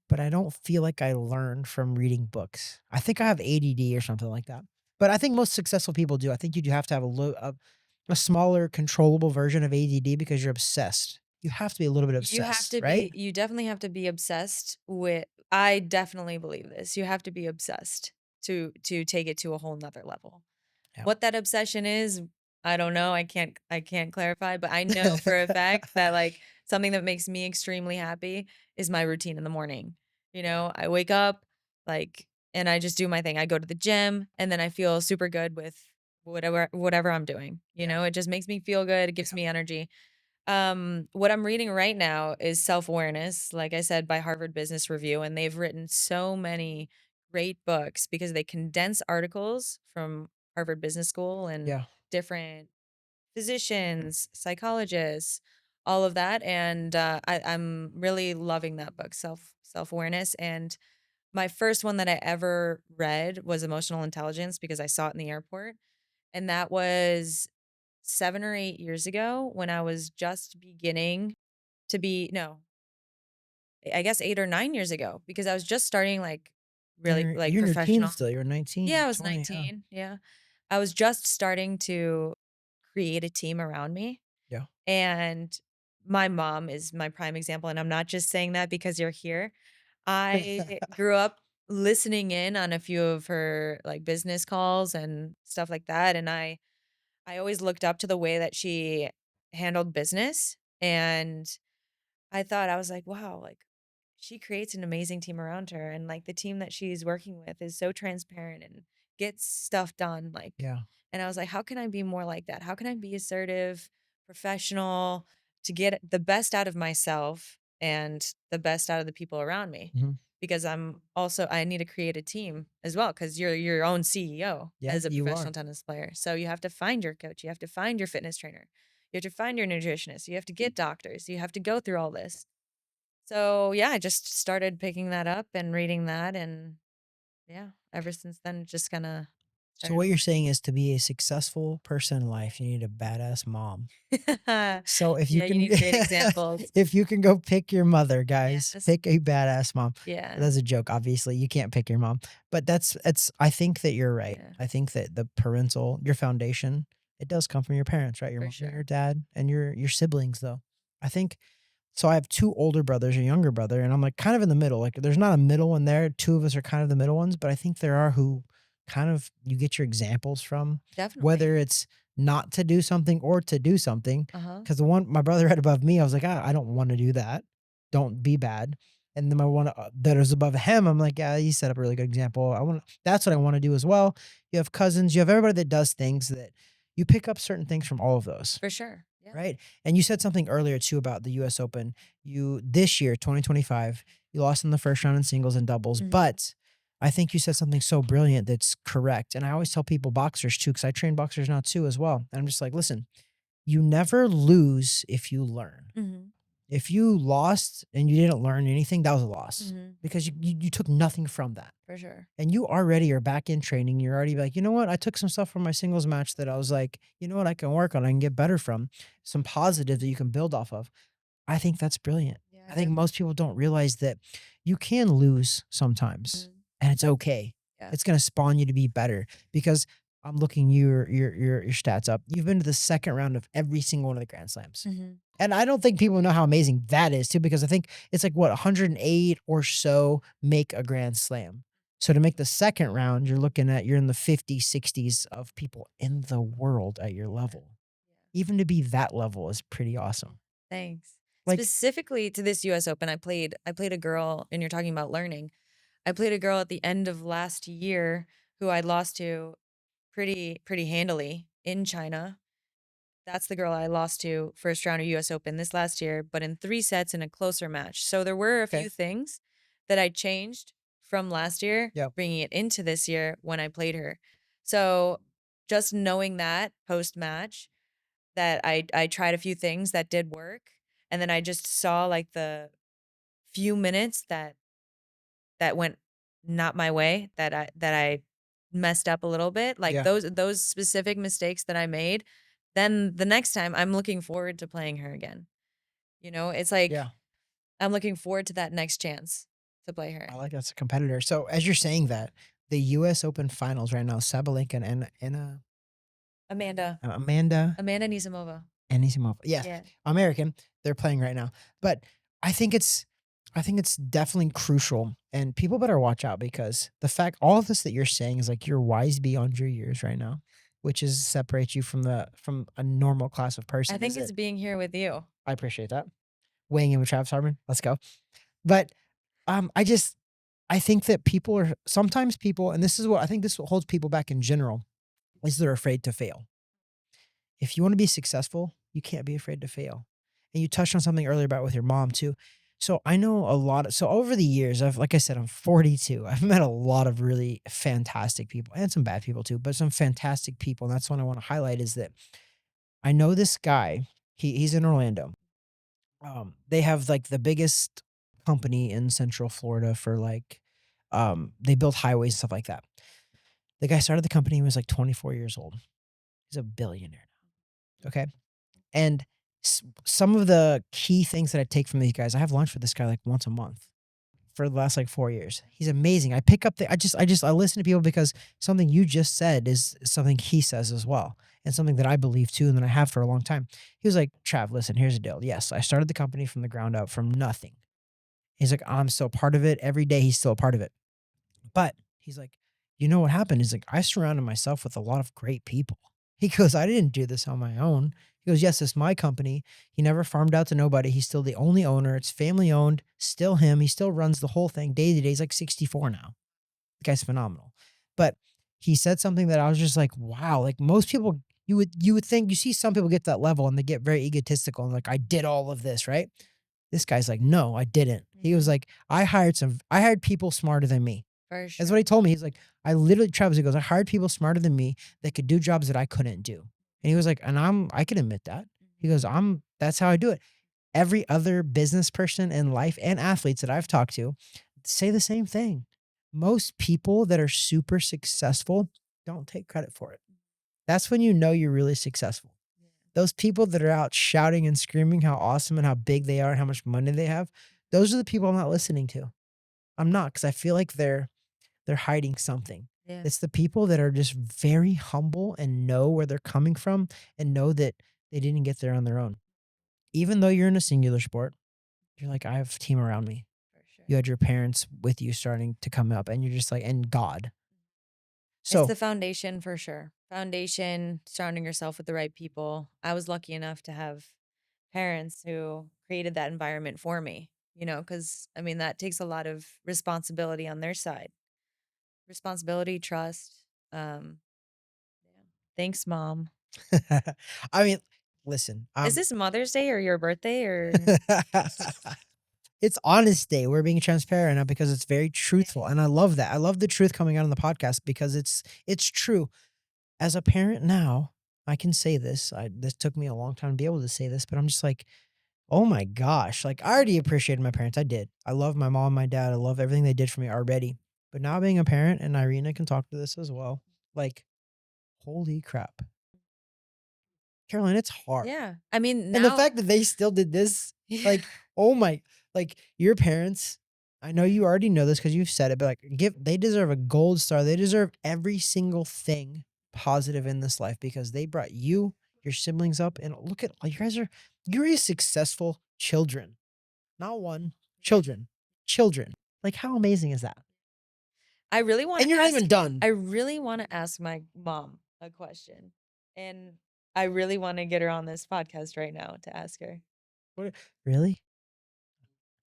but I don't feel like I learn from reading books. I think I have ADD or something like that. But I think most successful people do. I think you do have to have a smaller controllable version of ADD because you're obsessed. You have to be a little bit obsessed, right? You definitely have to be obsessed with, I definitely believe this. You have to be obsessed to take it to a whole nother level. Yeah. What that obsession is, I don't know. I can't clarify, but I know for a fact that like something that makes me extremely happy is my routine in the morning. I wake up like and I just do my thing. I go to the gym and then I feel super good with whatever I'm doing. Yeah. It just makes me feel good. It gives Yeah. me energy. What I'm reading right now is Self-Awareness, like I said, by Harvard Business Review, and they've written so many great books because they condense articles from Harvard Business School and Yeah. different physicians, psychologists, all of that. And I'm really loving that book, Self-Awareness. And my first one that I ever read was Emotional Intelligence because I saw it in the airport, and that was 7 or 8 years ago when I was just beginning to be no, I guess 8 or 9 years ago because I was just starting, like, really, like, You're in your teens professional. still. You're Yeah, 19, I was 20, yeah. 19, yeah. I was just starting to create a team around me, Yeah. and my mom is my prime example, and I'm not just saying that because you're here. I grew up listening in on a few of her, like, business calls and stuff like that, and I always looked up to the way that she handled business, and I was like, "Wow," like, she creates an amazing team around her, and, like, the team that she's working with is so transparent and gets stuff done, like, Yeah. and I was like, "How can I be more like that? How can I be assertive, professional, to get the best out of myself and the best out of the people around me?" Mhm. Because I need to create a team as well because you're your own CEO Yeah, as a you professional are. tennis player. So you have to find your coach, you have to find your fitness trainer, you have to find your nutritionist, you have to get doctors, you have to go through all this. So, yeah, I just started picking that up and reading that, and yeah, ever since then, it just kinda So started what you're aligning. saying is to be a successful person in life, you need a badass mom. So if you Yeah, you can need great examples. if you can go pick your mother, guys, Yes. pick a badass mom. Yeah. That's a joke, obviously, you can't pick your mom, but that's it's I think that you're right. Yeah, I think that the parental your foundation, it does come from your parents, right? Your for mom and your sure. dad and your siblings, though. I think so I have 2 older brothers, a younger brother, and I'm, like, kind of in the middle, like, there's not a middle one there, 2 of us are kind of the middle ones, but I think there are who kind of you get your examples from, Definitely. whether it's not to do something or to do something. Uh-huh. Because the one my brother had above me, I was like, I don't wanna do that. Don't be bad." And then my one, that is above him, I'm like, "Yeah, you set up a really good example. I wanna that's what I wanna do as well." You have cousins, you have everybody that does things that you pick up certain things from all of those. For sure. Yeah. Right? And you said something earlier too about the US Open. You this year, 2025, you lost in the first round in singles and doubles, Mhm. but I think you said something so brilliant that's correct. And I always tell people boxers too, because I train boxers now too as well. And I'm just like, listen, you never lose if you learn. Mhm. If you lost and you didn't learn anything, that was a loss Mhm. because you took nothing from that. For sure. And you already are back in training. You're already like, you know what? I took some stuff from my singles match that I was like, you know what? I can work on. I can get better from some positive that you can build off of. I think that's brilliant. Yeah, I think most people don't realize that you can lose sometimes definitely. and it's okay. Yeah. It's going to spawn you to be better because I'm looking your stats up. You've been to the second round of every single one of the Grand Slams. Mhm. And I don't think people know how amazing that is too, because I think it's like what 108 or so make a Grand Slam. So to make the second round, you're in the 50s, 60s of people in the world at your Yeah. level. Yeah. Even to be that level is pretty awesome. Thanks. Like, Specifically to this US Open, I played a girl, and you're talking about learning. I played a girl at the end of last year who I lost to pretty handily in China. That's the girl I lost to first round of US Open this last year, but in 3 sets in a closer match. So there were a okay, few things that I changed from last year, yeah, bringing it into this year when I played her. So just knowing that post match that I tried a few things that did work, and then I just saw, like, the few minutes that went not my way, that I messed up a little bit, like, yeah, those specific mistakes that I made, then the next time, I'm looking forward to playing her again. You know, it's like, yeah. I'm looking forward to that next chance to play I her. like that's a competitor. So as you're saying that, the US Open finals right now, Sabalenka and Amanda. Amanda Amanda Nisimova. Anisimova. Yeah, Yeah. American. They're playing right now. But I think it's I think it's definitely crucial and people better watch out because the fact all of this that you're saying is like you're wise beyond your years right now, which is separates you from a normal class of I person, think is it's it? being here with you. I appreciate that. Weighing in with Travis Harmon. Let's go. But I think that people are sometimes people, and this is what I think this what holds people back in general, is they're afraid to fail. If you want to be successful, you can't be afraid to fail. And you touched on something earlier about with your mom too. So I know a lot so over the years, like I said, I'm 42. I've met a lot of really fantastic people and some bad people too, but some fantastic people. And that's what I want to highlight is that I know this guy, he's in Orlando. They have like the biggest company in Central Florida for like They built highways and stuff like that. The guy started the company, he was like 24 years old. He's a billionaire now. Okay. And some of the key things that I take from these guys, I have lunch with this guy like once a month for the last like 4 years. He's amazing. I pick up I listen to people because something you just said is something he says as well. And something that I believe too, and that I have for a long time. He was like, Trav, listen, here's the deal. Yes, I started the company from the ground up from nothing. He's like, I'm still part of it. Every day he's still a part of it. But he's like, you know what happened? He's like, I surrounded myself with a lot of great people. He goes, I didn't do this on my own. He goes, yes, it's my company. He never farmed out to nobody. He's still the only owner. It's family owned, still him. He still runs the whole thing day to day. He's like 64 now. The guy's phenomenal. But he said something that I was just like, wow, like most people, you would think, you see some people get to that level and they get very egotistical and like, I did all of this, right? This guy's like, no, I didn't. He was like, I hired people smarter than me. For sure. That's what he told me. He's like, Travis, he goes, I hired people smarter than me that could do jobs that I couldn't do. And he was like, and I can admit that. He goes, that's how I do it. Every other business person in life and athletes that I've talked to say the same thing. Most people that are super successful don't take credit for it. That's when you know you're really successful. Those people that are out shouting and screaming how awesome and how big they are and how much money they have, those are the people I'm not listening to. I'm not, because I feel like they're hiding something. Yeah. It's the people that are just very humble and know where they're coming from and know that they didn't get there on their own. Even though you're in a singular sport, you're like, I have a team around me. For sure. You had your parents with you starting to come up, and you're just like, and God. So It's the foundation for sure. Foundation, surrounding yourself with the right people. I was lucky enough to have parents who created that environment for me, because I mean, that takes a lot of responsibility on their side. Responsibility, trust. Yeah. Thanks, Mom. I mean, listen, Is this Mother's Day or your birthday or? it's honest day. We're being transparent now because it's very truthful. And I love that. I love the truth coming out on the podcast because it's true. As a parent now, I can say this. This took me a long time to be able to say this, but I'm just like, oh my gosh. Like I already appreciated my parents. I did. I love my mom, my dad. I love everything they did for me already. But now being a parent, and Irina can talk to this as well, like, holy crap. Caroline, it's hard. Yeah. I mean, And the now. fact that they still did this, Yeah. like, oh my, like your parents, I know you already know this because you've said it, but like they deserve a gold star. They deserve every single thing positive in this life because they brought you, your siblings up, and look at you're a successful children. Not one, children. Children. Like how amazing is that? I really want And you're not even done. I really want to ask my mom a question. And I really want to get her on this podcast right now to ask her. Really?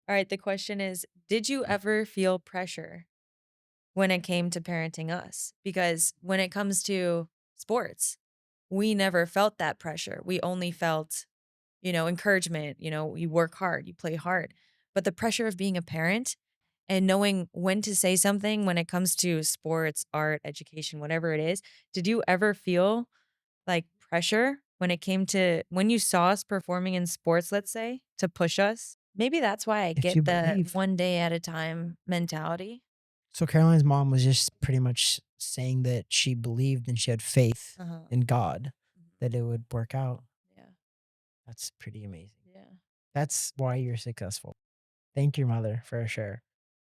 All right. The question is, did you ever feel pressure when it came to parenting us? Because when it comes to sports, we never felt that pressure. We only felt, encouragement, you work hard, you play hard. But the pressure of being a parent and knowing when to say something when it comes to sports, art, education, whatever it is, did you ever feel like pressure when it came to when you saw us performing in sports, let's say, to push us? Maybe that's why I If get you the believe. one day at a time mentality. So Caroline's mom was just pretty much saying that she believed and she had faith Uh-huh. in God that it would work out. Yeah. That's pretty amazing. Yeah. That's why you're successful. Thank your mother for sure.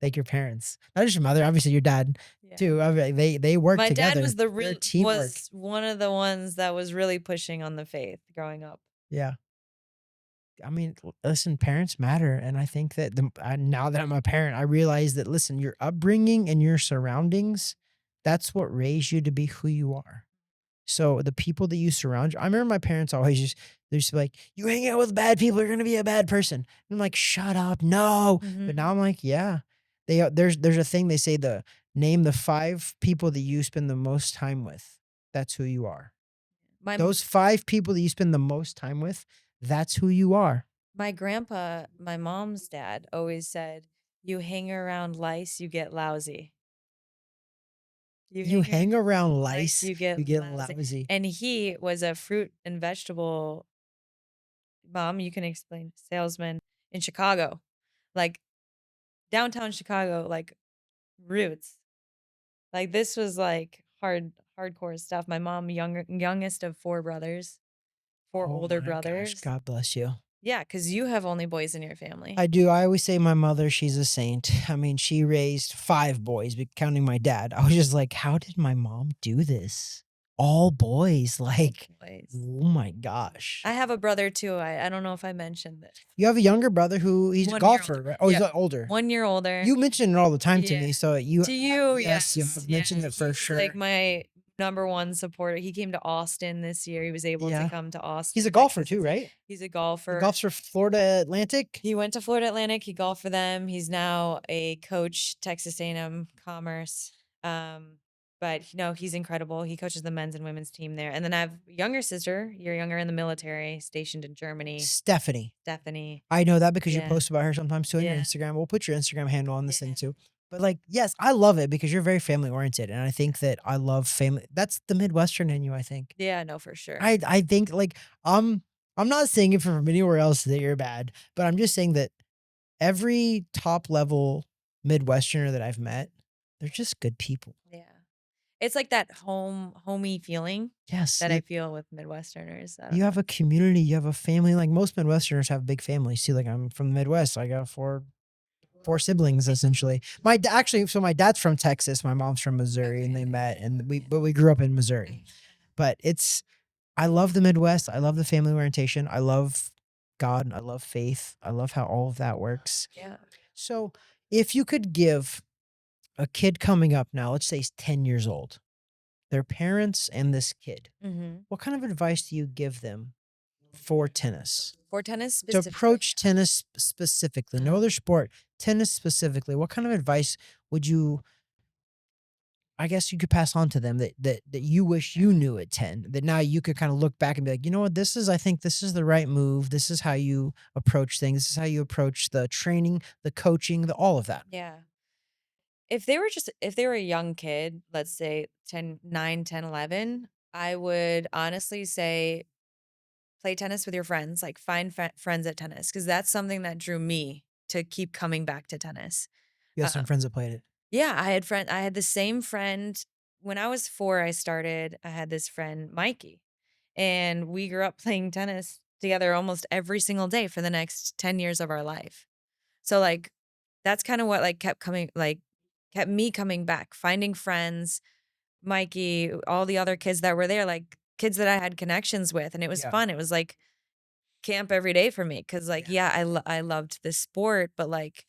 Thank your parents. Not just your mother, obviously your dad Yeah. too. I mean, they work My together. dad was Their teamwork. was one of the ones that was really pushing on the faith growing up. Yeah. I mean, listen, parents matter. And I think that now that I'm a parent, I realize that, listen, your upbringing and your surroundings, that's what raised you to be who you are. So the people that you surround you, I remember my parents always they're just like, you hang out with bad people, you're going to be a bad person. And I'm like, shut up. No. But now I'm like, yeah, there's a thing they say, name the 5 people that you spend the most time with. That's who you are. Those 5 people that you spend the most time with, that's who you are. My grandpa, my mom's dad, always said, you hang around lice, you get lousy. You hang around lice, you get lousy. And he was a fruit and vegetable, Mom, you can explain, salesman in Chicago. Like downtown Chicago, like roots. Like this was like hardcore stuff. My mom, youngest of 4 brothers, 4 Oh older my gosh, brothers. God bless you. Yeah, because you have only boys in your family. I do. I always say my mother, she's a saint. I mean, she raised 5 boys, but counting my dad. I was just like, how did my mom do this? All boys. Like, Boys. oh my gosh. I have a brother too. I don't know if I mentioned this. You have a younger brother who he's a 1 year golfer, older. right? Oh, he's Yeah. older. 1 year older. You mention it all the time to me, Yeah. so you To you, yes, you yes, have mentioned yes. it for He's, sure. like my number 1 supporter. He came to Austin this year. He was able Yeah. to come to Austin. He's a golfer Texas. too, right? He's a He golfer. golfs for Florida Atlantic. He went to Florida Atlantic. He golfed for them. He's now a coach, Texas A&M Commerce. But no, he's incredible. He coaches the men's and women's team there. And then I have a younger sister, you're younger, in the military, stationed in Germany. Stephanie. I know that because you Yeah. post about her sometimes too on your Yeah. Instagram. We'll put your Instagram handle on this Yeah. thing too. But like, yes, I love it because you're very family oriented. And I think that I love family. That's the Midwestern in you, I think. Yeah, no, for sure. I think like I'm not saying it from anywhere else that you're bad, but I'm just saying that every top level Midwesterner that I've met, they're just good people. Yeah. It's like that homey feeling Yes. that I feel with Midwesterners. I don't You know. have a community, you have a family. Like most Midwesterners have big families too. Like I'm from the Midwest. I got four siblings essentially. My dad's from Texas. My mom's from Missouri, and they met, and we grew up in Missouri. But I love the Midwest. I love the family orientation. I love God. I love faith. I love how all of that works. Yeah. So if you could give a kid coming up now, let's say he's 10 years old, their parents and this kid, Mm-hmm. what kind of advice do you give them for tennis? For tennis To specifically. approach tennis specifically, no other sport, tennis specifically, what kind of advice would you, I guess you could pass on to them that you wish you knew at 10, that now you could kind of look back and be like, you know what, I think this is the right move. This is how you approach things. This is how you approach the training, the coaching, all of that. Yeah. If they were a young kid, let's say 9, 10, 11, I would honestly say play tennis with your friends, like find friends at tennis, because that's something that drew me to keep coming back to tennis. You have some friends that played it. Yeah, I had the same friend when I was 4. I had this friend, Mikey, and we grew up playing tennis together almost every single day for the next 10 years of our life. So like that's kind of what like kept me coming back, finding friends, Mikey, all the other kids that were there, like kids that I had connections with, and it was Yeah. fun. It was like camp every day for me because like I loved this sport, but like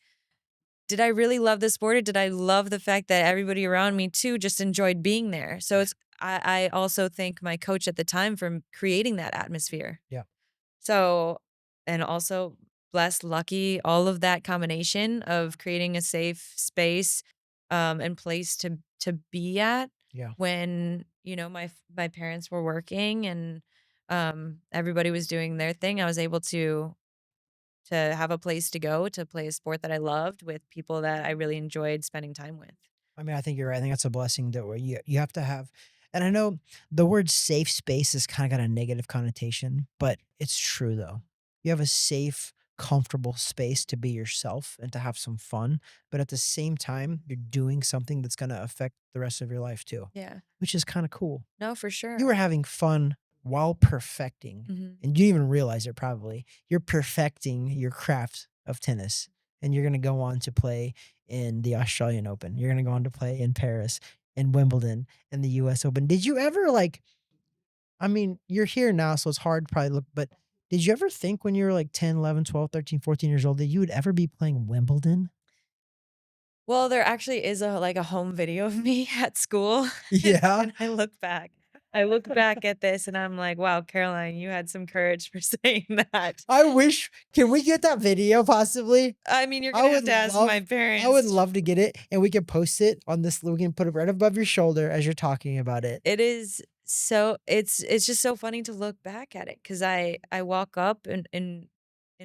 did I really love the sport, or did I love the fact that everybody around me too just enjoyed being there? So I also thank my coach at the time for creating that atmosphere. Yeah. So, and also blessed, lucky, all of that combination of creating a safe space and place to be at Yeah. when, my parents were working and everybody was doing their thing. I was able to have a place to go to play a sport that I loved with people that I really enjoyed spending time with. I mean, I think you're right. I think that's a blessing that where you have to have, and I know the word safe space has kind of got a negative connotation, but it's true though. You have a safe, comfortable space to be yourself and to have some fun, but at the same time, you're doing something that's going to affect the rest of your life too, Yeah. which is kind of cool. No, for sure. You were having fun while perfecting, Mhm. and you didn't even realize it probably. You're perfecting your craft of tennis, and you're going to go on to play in the Australian Open. You're going to go on to play in Paris, in Wimbledon, and the US Open. Did you ever I mean, you're here now, so it's hard to probably look, but did you ever think when you were like 10, 11, 12, 13, 14 years old that you would ever be playing Wimbledon? Well, there actually is a home video of me at school. Yeah. And I look back at this and I'm like, wow, Caroline, you had some courage for saying that. Can we get that video possibly? I mean, you're I gonna have would to ask love- my parents. I would love to get it, and we can post it on this. We can put it right above your shoulder as you're talking about it. It is so it's just so funny to look back at it because I walk up in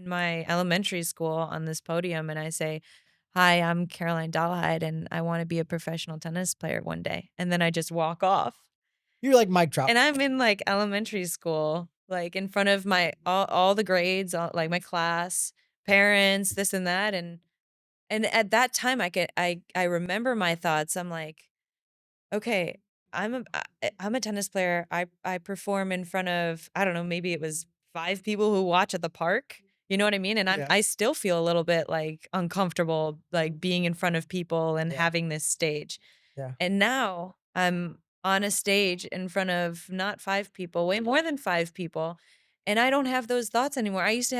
my elementary school on this podium and I say, "Hi, I'm Caroline Dolehide, and I want to be a professional tennis player one day." And then I just walk off. You're like mic drop. And I'm in like elementary school, like in front of my all the grades, like my class, parents, this and that, and And at that time, I remember my thoughts. I'm like, okay, I'm a tennis player. I perform in front of, I don't know, maybe it was 5 people who watch at the park. You know what I mean? And Yeah. I still feel a little bit like uncomfortable, like being in front of people and Yeah. having this stage. Yeah. And now I'm on a stage in front of not 5 people, way more than 5 people, and I don't have those thoughts anymore. I used to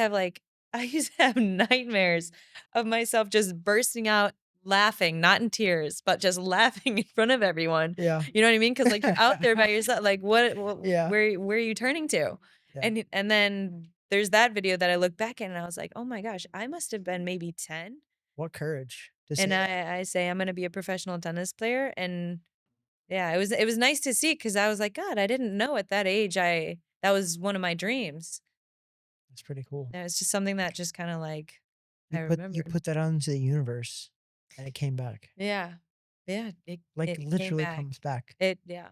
have nightmares of myself just bursting out laughing, not in tears, but just laughing in front of everyone. Yeah. You know what I mean? Because like, you're out there by yourself, like, Yeah. where are you turning to? Yeah. And then there's that video that I look back at, and I was like, "Oh my gosh, I must have been maybe 10." What courage to And say that. I say I'm gonna be a professional tennis player, and yeah, it was nice to see because I was like, "God, I didn't know at that age that was one of my dreams." That's pretty cool. And it's just something that just kinda, like, I You remembered. put that out into the universe, and it came back. Yeah. Yeah, Like, it came literally back. comes back. Yeah,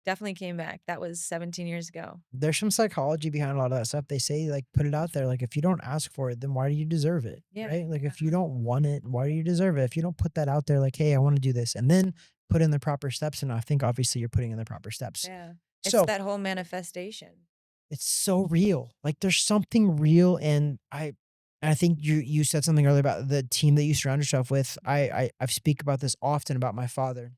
definitely came back. That was 17 years ago. There's some psychology behind a lot of that stuff. They say, like, put it out there. Like, if you don't ask for it, then why do you deserve it? Yeah, Right? Like, if you uh-huh. don't want it, why do you deserve it? If you don't put that out there, like, hey, I want to do this, and then put in the proper steps. And I think obviously you're putting in the proper steps. Yeah. It's So that whole manifestation. it's so real. Like, there's something real. And I think you said something earlier about the team that you surround yourself with. I speak about this often about my father.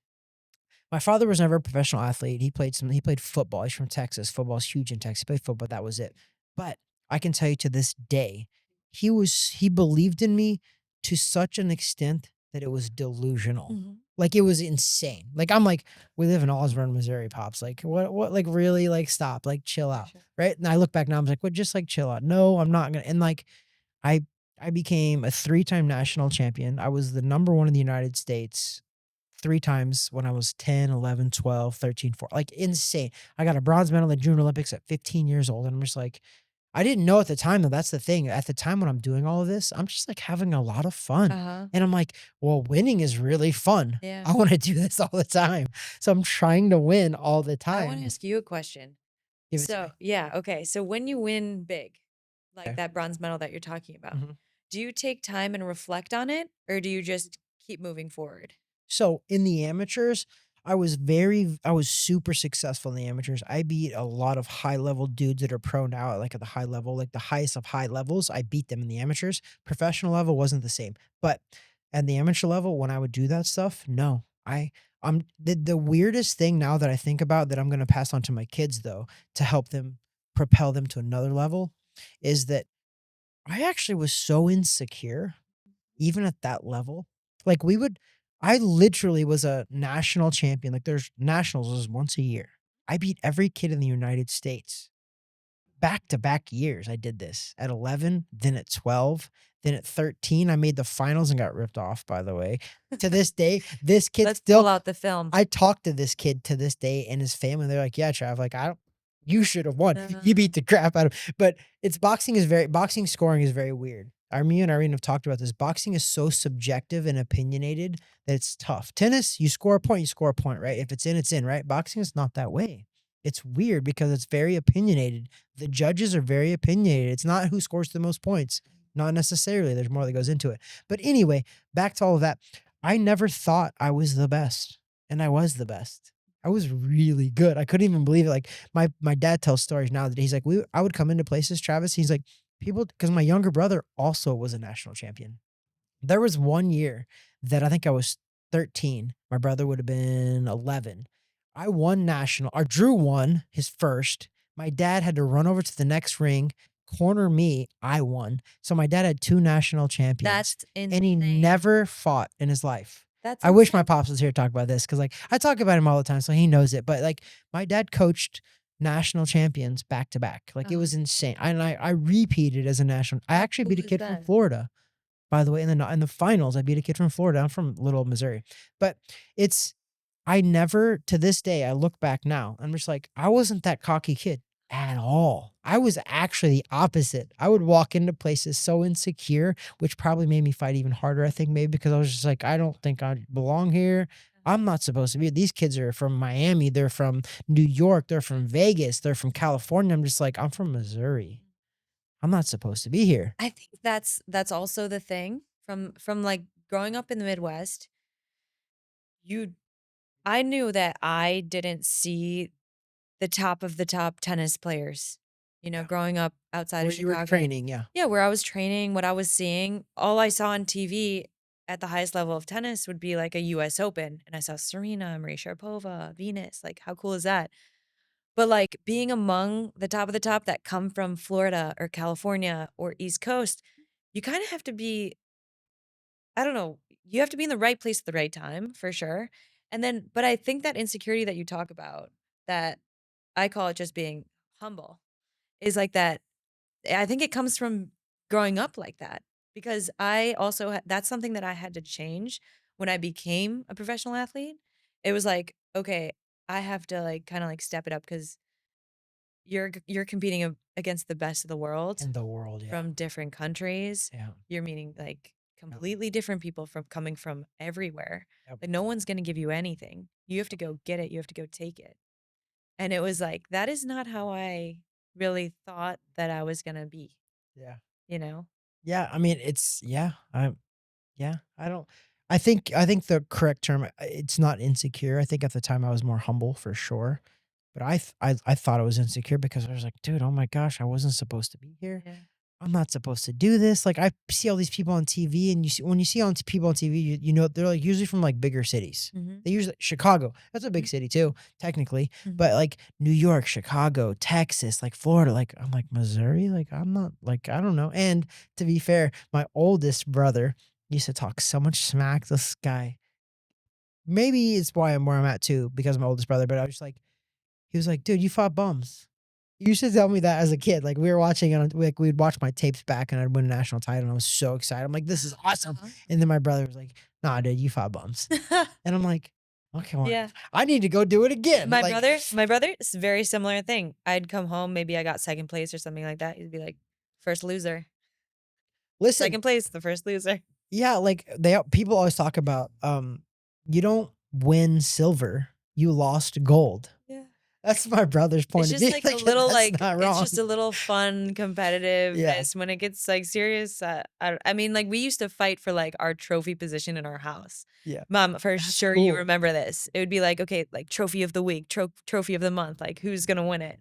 My father was never a professional athlete. He played football. He's from Texas. Football is huge in Texas. He played football, that was it. But I can tell you to this day, he believed in me to such an extent that it was delusional. Mhm. Like, it was insane. Like, I'm like, we live in Osborne, Missouri, pops. Like, what, like, really, like, stop, like, chill For out. sure. Right. And I look back now, I'm like, well, just like chill out. No, I'm not gonna. And like, I I became a 3-time national champion. I was the number one in the United States 3 times when I was 10, 11, 12, 13, 4, like, insane. I got a bronze medal at Junior Olympics at 15 years old, and I'm just like, I didn't know at the time, though, that's the thing. At the time when I'm doing all of this, I'm just, like, having a lot of fun, Uh-huh. and I'm like, "Well, winning is really fun. Yeah. I wanna do this all the time." So I'm trying to win all the I wanna time. ask you a question. Give it to So, me. yeah, okay. So when you win big, like Okay. that bronze medal that you're talking about, Mhm. do you take time and reflect on it or do you just keep moving forward? So in the amateurs, I was super successful in the amateurs. I beat a lot of high level dudes that are pro now, like at the high level, like the highest of high levels. I beat them in the amateurs. Professional level wasn't the same. But at the amateur level, when I would do that stuff, no. I'm the weirdest thing now that I think about that I'm gonna pass on to my kids though, to help them propel them to another level, is that I actually was so insecure even at that level. Like, I literally was a national champion. Like, there's nationals was once a year. I beat every kid in the United States. Back to back years I did this. At 11, then at 12, then at 13 I made the finals and got ripped off, by the way. To this day, this kid Let's still pull out the film. I talk to this kid to this day and his family. They're like, "Yeah, Trav, like, I don't you should have won. You beat the crap out of." But it's boxing scoring is very weird. Me and Irene have talked about this. Boxing is so subjective and opinionated that it's tough. Tennis, you score a point, right? If it's in, it's in, right? Boxing is not that way. It's weird because it's very opinionated. The judges are very opinionated. It's not who scores the most points. Not necessarily. There's more that goes into it. But anyway, back to all of that. I never thought I was the best, and I was the best. I was really good. I couldn't even believe it. Like, my dad tells stories now that he's like, I would come into places, Travis. He's like, people, because my younger brother also was a national champion. There was one year that I think I was 13. My brother would have been 11. I won national, or Drew won his first. My dad had to run over to the next ring, corner me. I won. So my dad had 2 national champions, That's and he insane. never fought in his life. That's I wish my insane. pops was here to talk about this because, like, I talk about him all the time, so he knows it. But like, my dad coached national champions back to back. Like, it Uh-huh. was insane. I repeated as a national. I actually Who beat a was kid from that? Florida, by the way, in the finals. I beat a kid from Florida. I'm from Little Old Missouri. But it's I never, to this day, I look back now, I'm just like, I wasn't that cocky kid at all. I was actually the opposite. I would walk into places so insecure, which probably made me fight even harder, I think, maybe because I was just like, I don't think I belong here. I'm not supposed to be. These kids are from Miami. They're from New York. They're from Vegas. They're from California. I'm just like, I'm from Missouri. I'm not supposed to be here. I think that's also the thing from like growing up in the Midwest, you I knew that I didn't see the top of the top tennis players, Yeah. growing up outside of Where you were Chicago. training, yeah. Yeah, where I was training, what I was seeing, all I saw on TV at the highest level of tennis would be like a US Open. And I saw Serena, Maria Sharapova, Venus. Like, how cool is that? But like being among the top that come from Florida or California or East Coast, you kind of have to be, I don't know, you have to be in the right place at the right time for sure. And then, but I think that insecurity that you talk about, that I call it just being humble, is like that. I think it comes from growing up like that because I also, that's something that I had to change when I became a professional athlete. It was like, okay, I have to like kind of like step it up because you're competing against the best of the world In the world, yeah. from different countries. Yeah. You're meeting like Yep. completely different people from coming from everywhere. Yep. Like no one's going to give you anything. You have to go get it. You have to go take it. And it was like that is not how I really thought that I was going to be, Yeah. you know? Yeah, I mean, it's yeah, yeah, I don't I think the correct term, it's not insecure. I think at the time I was more humble for sure, but I thought I was insecure because I was like, "Dude, oh my gosh, I wasn't supposed to be here. Yeah. I'm not supposed to do this." Like, I see all these people on TV, and when you see people on TV, you know, they're, like, usually from, like, bigger cities. Mhm. They usually Chicago, that's a big Mhm. city too, technically, Mhm. but, like, New York, Chicago, Texas, like, Florida, like, I'm like, "Missouri?" Like, I'm not like, I don't know, and to be fair, my oldest brother used to talk so much smack. This guy, maybe it's why I'm where I'm at too, because of my oldest brother, but I was just like, he was like, "Dude, you fought bums." You used to tell me that as a kid. Like, we were watching it on, like, we'd watch my tapes back and I'd win a national title and I was so excited. I'm like, "This is awesome." Uh-huh. And then my brother was like, "Nah, dude, you fought bums." And I'm like, "Okay, well, Yeah. I need to go do it again." My Like, brother, my brother, it's a very similar thing. I'd come home, maybe I got second place or something like that. He'd be like, first loser. listen, Second place, the first loser. yeah, like, people always talk about, you don't win silver, you lost gold. Yeah. That's my brother's It's point of just view. like a Like, little that's like not it's wrong. just a little fun Yeah, competitiveness when it gets like serious. I mean, like we used to fight for like our trophy position in our house. yeah. Mom, for That's sure you cool. remember this. It would be like, okay, like trophy of the week, trophy of the month. Like who's gonna win it?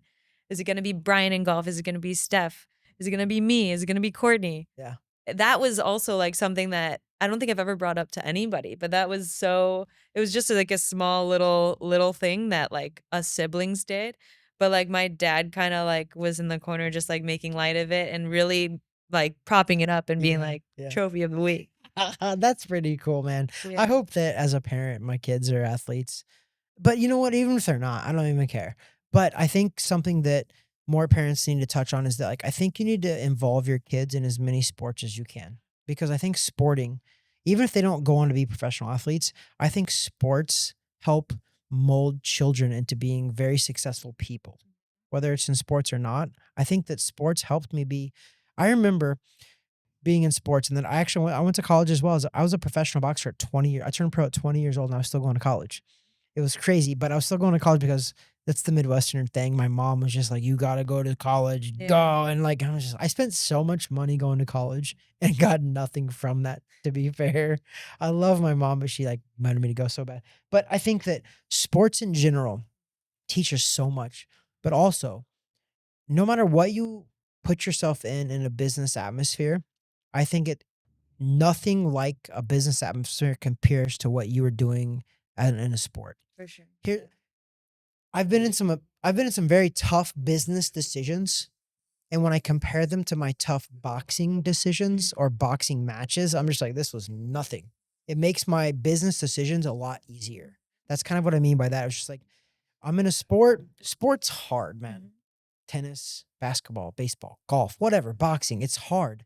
Is it gonna be Brian in golf? Is it gonna be Steph? Is it gonna be me? Is it gonna be Courtney? Yeah. That was also like something that I don't think I've ever brought up to anybody, but that was so it was just like a small little thing that like us siblings did. But like my dad kind of like was in the corner just like making light of it and really like propping it up and being Yeah, like yeah. trophy of the week. That's pretty cool, man. I Yeah. hope that as a parent, my kids are athletes. But you know what? Even if they're not, I don't even care. But I think something that more parents need to touch on is that, like, I think you need to involve your kids in as many sports as you can. Because I think sporting, even if they don't go on to be professional athletes, I think sports help mold children into being very successful people, whether it's in sports or not. I think that sports helped me be. I remember being in sports, and then I went to college as well. As I was a professional boxer at 20 years. I turned pro at 20 years old, and I was still going to college. It was crazy, but I was still going to college because that's the Midwestern thing. My mom was just like, "You gotta go to college, Yeah. go!" And like, I spent so much money going to college and got nothing from that. To be fair, I love my mom, but she like wanted me to go so bad. But I think that sports in general teach us so much, but also no matter what you put yourself in a business atmosphere, I think nothing like a business atmosphere compares to what you were doing in a sport. For sure. Here, I've been in some very tough business decisions, and when I compare them to my tough boxing decisions or boxing matches, I'm just like, this was nothing. It makes my business decisions a lot easier. That's kind of what I mean by that. It's just like, I'm in a sport. Sport's hard, man. Mhm. Tennis, basketball, baseball, golf, whatever, boxing, it's hard.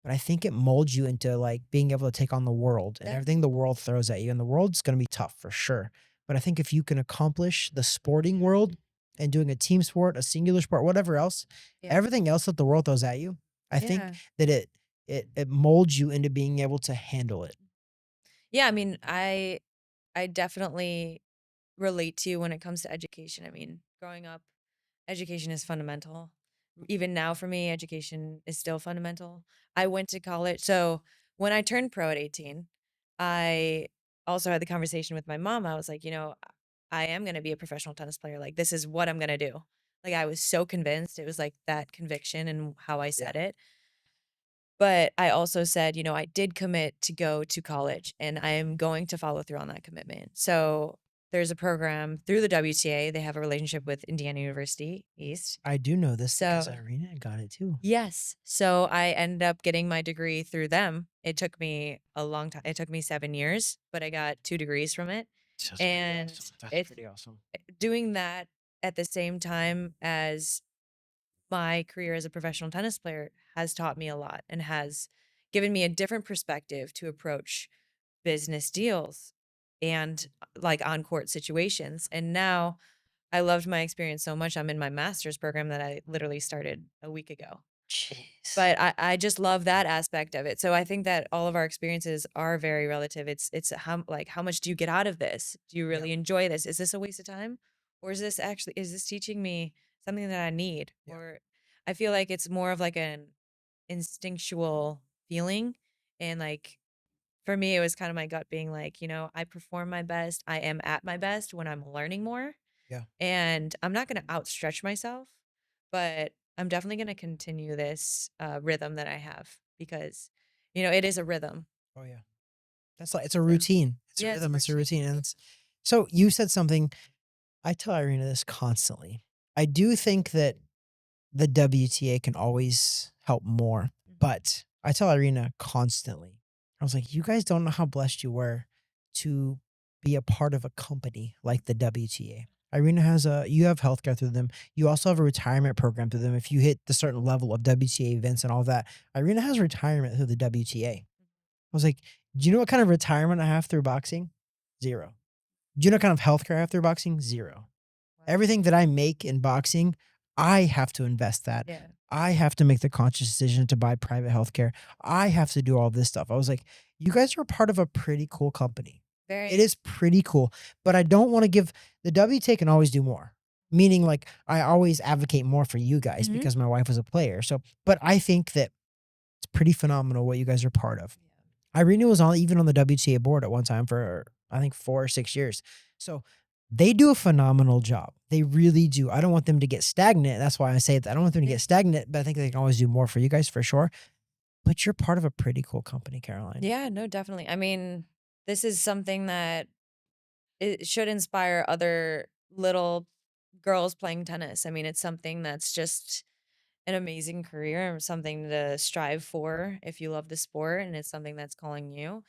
But I think it molds you into like being able to take on the world and That- everything the world throws at you. And the world's going to be tough for sure. But I think if you can accomplish the sporting world and doing a team sport, a singular sport, whatever else, yeah. everything else that the world throws at you, I think Yeah. that it molds you into being able to handle it. Yeah, I mean, I definitely relate to when it comes to education. I mean, growing up, education is fundamental. Even now for me, education is still fundamental. I went to college. So when I turned pro at 18, I also had the conversation with my mom. I was like, I am going to be a professional tennis player. Like, this is what I'm going to do. Like, I was so convinced. It was like that conviction and how I Yeah. said it. But I also said, I did commit to go to college and I am going to follow through on that commitment. So there's a program through the WTA. They have a relationship with Indiana University East. I do know this because So, Irina got it too. yes. So I ended up getting my degree through them. It took me a long time. It took me 7 years, but I got 2 degrees from it. That's pretty And awesome. That's it's pretty awesome. doing that at the same time as my career as a professional tennis player has taught me a lot and has given me a different perspective to approach business deals and like on court situations. And now I loved my experience so much. I'm in my master's program that I literally started a week ago. Jeez. But I just love that aspect of it. So I think that all of our experiences are very relative. It's how much do you get out of this? Do you Yep. really enjoy this? Is this a waste of time? Or is this teaching me something that I need? Yeah. Or I feel like it's more of like an instinctual feeling. And like for me, it was kind of my gut being like, I perform my best. I am at my best when I'm learning more. Yeah. And I'm not going to outstretch myself, but I'm definitely going to continue this rhythm that I have because, it is a rhythm. Oh yeah. That's like it's a So, routine. It's a yeah, it's a rhythm. It's a routine. And routine. it's so you said something. I tell Irina this constantly. I do think that the WTA can always help more, Mhm. but I tell Irina constantly. I was like, you guys don't know how blessed you were to be a part of a company like the WTA. Irina you have healthcare through them. You also have a retirement program through them. If you hit the certain level of WTA events and all that, Irina has retirement through the WTA. I was like, do you know what kind of retirement I have through boxing? Zero. Do you know what kind of healthcare I have through boxing? Zero. Wow. Everything that I make in boxing, I have to invest that. Yeah. I have to make the conscious decision to buy private healthcare. I have to do all this stuff. I was like, you guys are part of a pretty cool company. It Very. is pretty cool, but I don't want to give the WTA can always do more. Meaning, like, I always advocate more for you guys Mhm. because my wife was a player. So, but I think that it's pretty phenomenal what you guys are part of. Irina was even on the WTA board at one time for I think 4 or 6 years. So they do a phenomenal job. They really do. I don't want them to get stagnant. That's why I say that. I don't want them to Yeah. get stagnant, but I think they can always do more for you guys for sure. But you're part of a pretty cool company, Caroline. Yeah, no, definitely. I mean, this is something that it should inspire other little girls playing tennis. I mean, it's something that's just an amazing career, something to strive for if you love the sport and it's something that's calling you.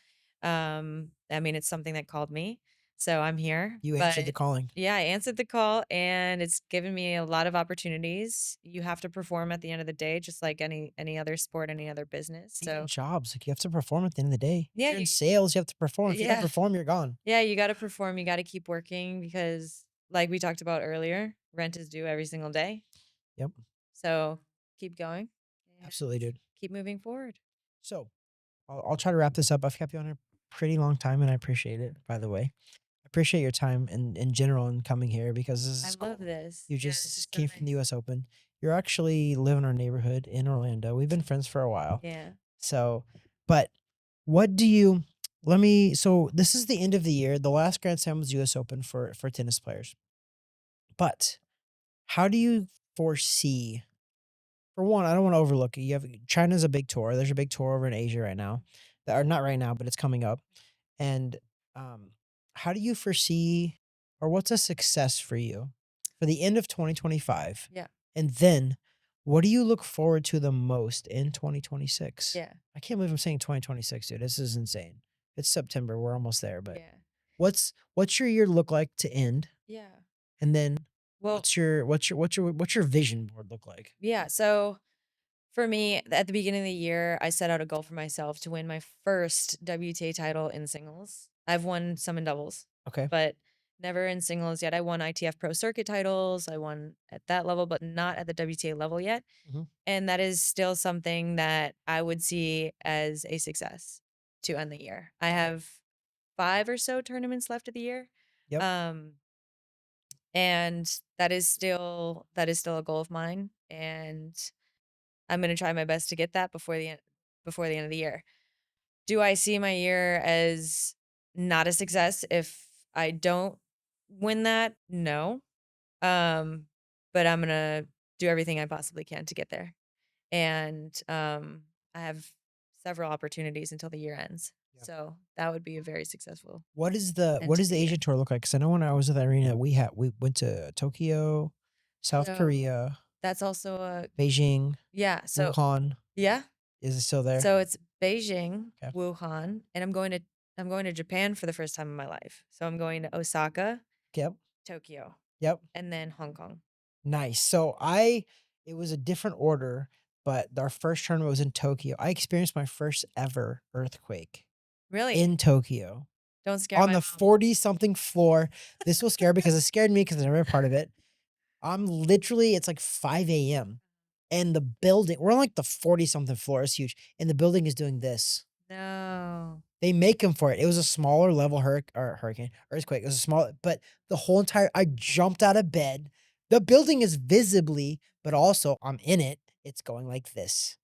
I mean, it's something that called me. So I'm here. You answered the But calling. yeah, I answered the call and it's given me a lot of opportunities. You have to perform at the end of the day, just like any other sport, any other business. Even So jobs, like you have to perform at the end of the day. If yeah, you're in sales, you have to perform. If you don't yeah. perform, you're gone. Yeah, you gotta perform, you gotta keep working because like we talked about earlier, rent is due every single day. Yep. So keep going and Absolutely, dude. keep moving forward. So I'll try to wrap this up. I've kept you on a pretty long time and I appreciate it, by the way. I appreciate your time in general and coming here because this I is love cool. this. You Yeah, this is just so came from the nice. US Open. You're actually live in our neighborhood in Orlando. We've been friends for a while. Yeah. So, but what do you let me so this is the end of the year. The last Grand Slam was US Open for tennis players. But how do you foresee for one, I don't want to overlook it. You have China's a big tour. There's a big tour over in Asia right now. That are not right now, but it's coming up. And um, how do you foresee, or what's a success for you for the end of 2025? Yeah. And then what do you look forward to the most in 2026? Yeah. I can't believe I'm saying 2026, dude. This is insane. It's September. We're almost there. But Yeah. what's your year look like to end? Yeah. And then Well, what's your vision board look like? yeah. So for me, at the beginning of the year, I set out a goal for myself to win my first WTA title in singles. I've won some in doubles, Okay. but never in singles yet. I won ITF Pro Circuit titles. I won at that level, but not at the WTA level yet. Mhm. And that is still something that I would see as a success to end the year. I have 5 or so tournaments left of the year. Yep. Um, and that is still a goal of mine. And I'm gonna try my best to get that before the end of the year. Do I see my year as not a success if I don't win that? No. But I'm gonna do everything I possibly can to get there. And I have several opportunities until the year ends. Yep. So that would be a very successful What does end to the the year. Asian tour look like? Because I know when I was at the arena, we went to Tokyo, South So Korea, that's also a Beijing, yeah. So Wuhan. yeah. Is it still there? So it's Beijing, Okay. Wuhan, and I'm going to Japan for the first time in my life. So I'm going to Osaka, Yep. Tokyo, Yep. and then Hong Kong. Nice. So it was a different order, but our first tournament was in Tokyo. I experienced my first ever earthquake Really? in Tokyo Don't scare on my the mom. 40-something floor. This will scare because it scared me because I never part of it. It's like 5 a.m. and the building, we're on like the 40-something floor. It's huge. And the building is doing this. No. They make them for it. It was a smaller level hurricane, earthquake. It was a small, but the whole entire, I jumped out of bed. The building is visibly, but also I'm in it. It's going like this.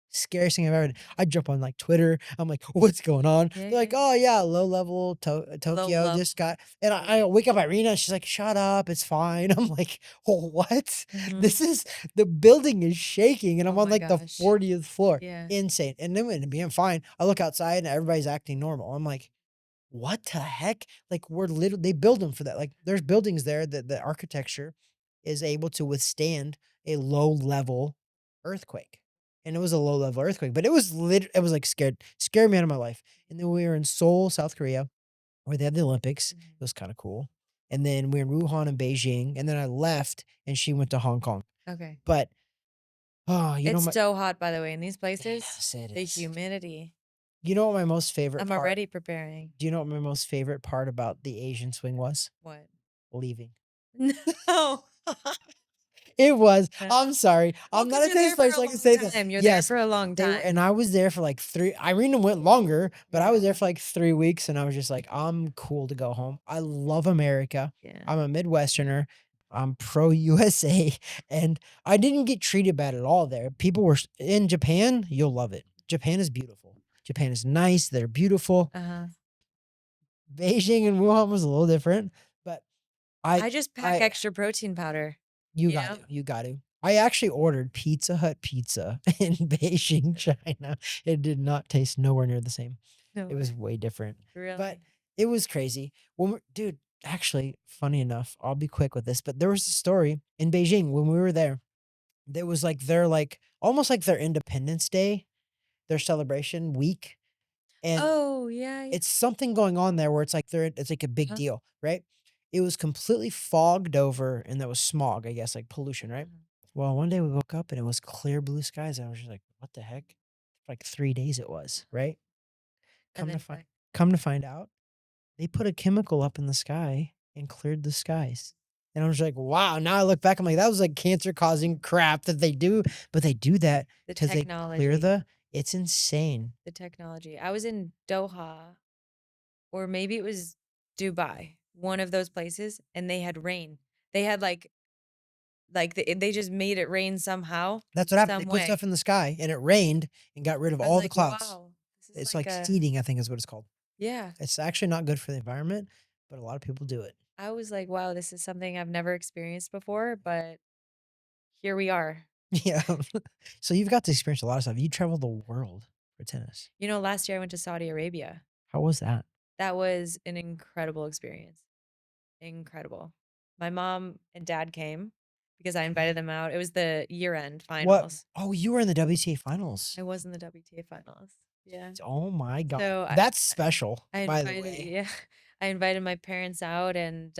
Scariest thing I've ever done. I jump on like Twitter. I'm like, what's going on? Yeah, They're like, yeah. oh yeah, low level Low Tokyo level. just got, and I wake up Irina. She's like, shut up, it's fine. I'm like, oh, what? Mhm. This is the building is shaking, and I'm Oh on my like the gosh. 40th floor. Yeah. Insane. And then when being fine, I look outside and everybody's acting normal. I'm like, what the heck? Like we're literally they build them for that. Like there's buildings there that the architecture is able to withstand a low level earthquake. And it was a low level earthquake, but it was like scared me out of my life. And then we were in Seoul, South Korea, where they had the Olympics. Mhm. It was kind of cool. And then we were in Wuhan and Beijing, and then I left and she went to Hong Kong. Okay. But you know It's my so hot, by the way, in these places. yes, it The is. humidity. You know what my most favorite I'm part? already preparing. Do you know what my most favorite part about the Asian swing was? What? Leaving. No. It was. No. I'm sorry. Well, I'm 'cause not a you're there taste for place a like to long say that. time. You're there Yes, for a long they were, time. and I was there for like 3. Irina went longer, but I was Yeah. there for like 3 weeks, and I was just like, I'm cool to go home. I love America. Yeah. I'm a Midwesterner. I'm pro USA, and I didn't get treated bad at all there. People were in Japan. You'll love it. Japan is beautiful. Japan is nice. They're beautiful. Uh-huh. Beijing and Wuhan was a little different, but I just pack I extra protein powder. You You got know? to. You got to. I actually ordered Pizza Hut pizza in Beijing, China. It did not taste nowhere near the same. No It was way. way different. But Really? it was crazy. Dude, actually, funny enough, I'll be quick with this, but there was a story in Beijing when we were there. There was like almost like their Independence Day, their celebration week. And Oh, yeah, yeah. it's something going on there where it's like a big Huh? deal, right? It was completely fogged over and there was smog, I guess, like pollution, right? Mhm. Well, one day we woke up and it was clear blue skies. I was just like, what the heck? For like 3 days it was, right? And Come to then find back. come to find out, they put a chemical up in the sky and cleared the skies. And I was like, wow. Now I look back, I'm like, that was like cancer causing crap that they do, but they do that The because they clear technology. it's insane. The technology. I was in Doha, or maybe it was Dubai, one of those places, and they had rain. They had they just made it rain somehow, That's what happened. They some put stuff way. in the sky and it rained and got rid of I was all the like, clouds. wow, this is It's like like a seeding, I think is what it's called. yeah. It's actually not good for the environment, but a lot of people do it. I was like, wow, this is something I've never experienced before, but here we are. Yeah. So you've got to experience a lot of stuff. You traveled the world for tennis. You know, last year I went to Saudi Arabia. How was that? That was an incredible experience. Incredible. My mom and dad came because I invited them out. It was the year-end What? finals. Oh, you were in the WTA finals. I was in the WTA finals. Yeah. Oh my God. So That's special, I by the invited way. yeah. I invited my parents out and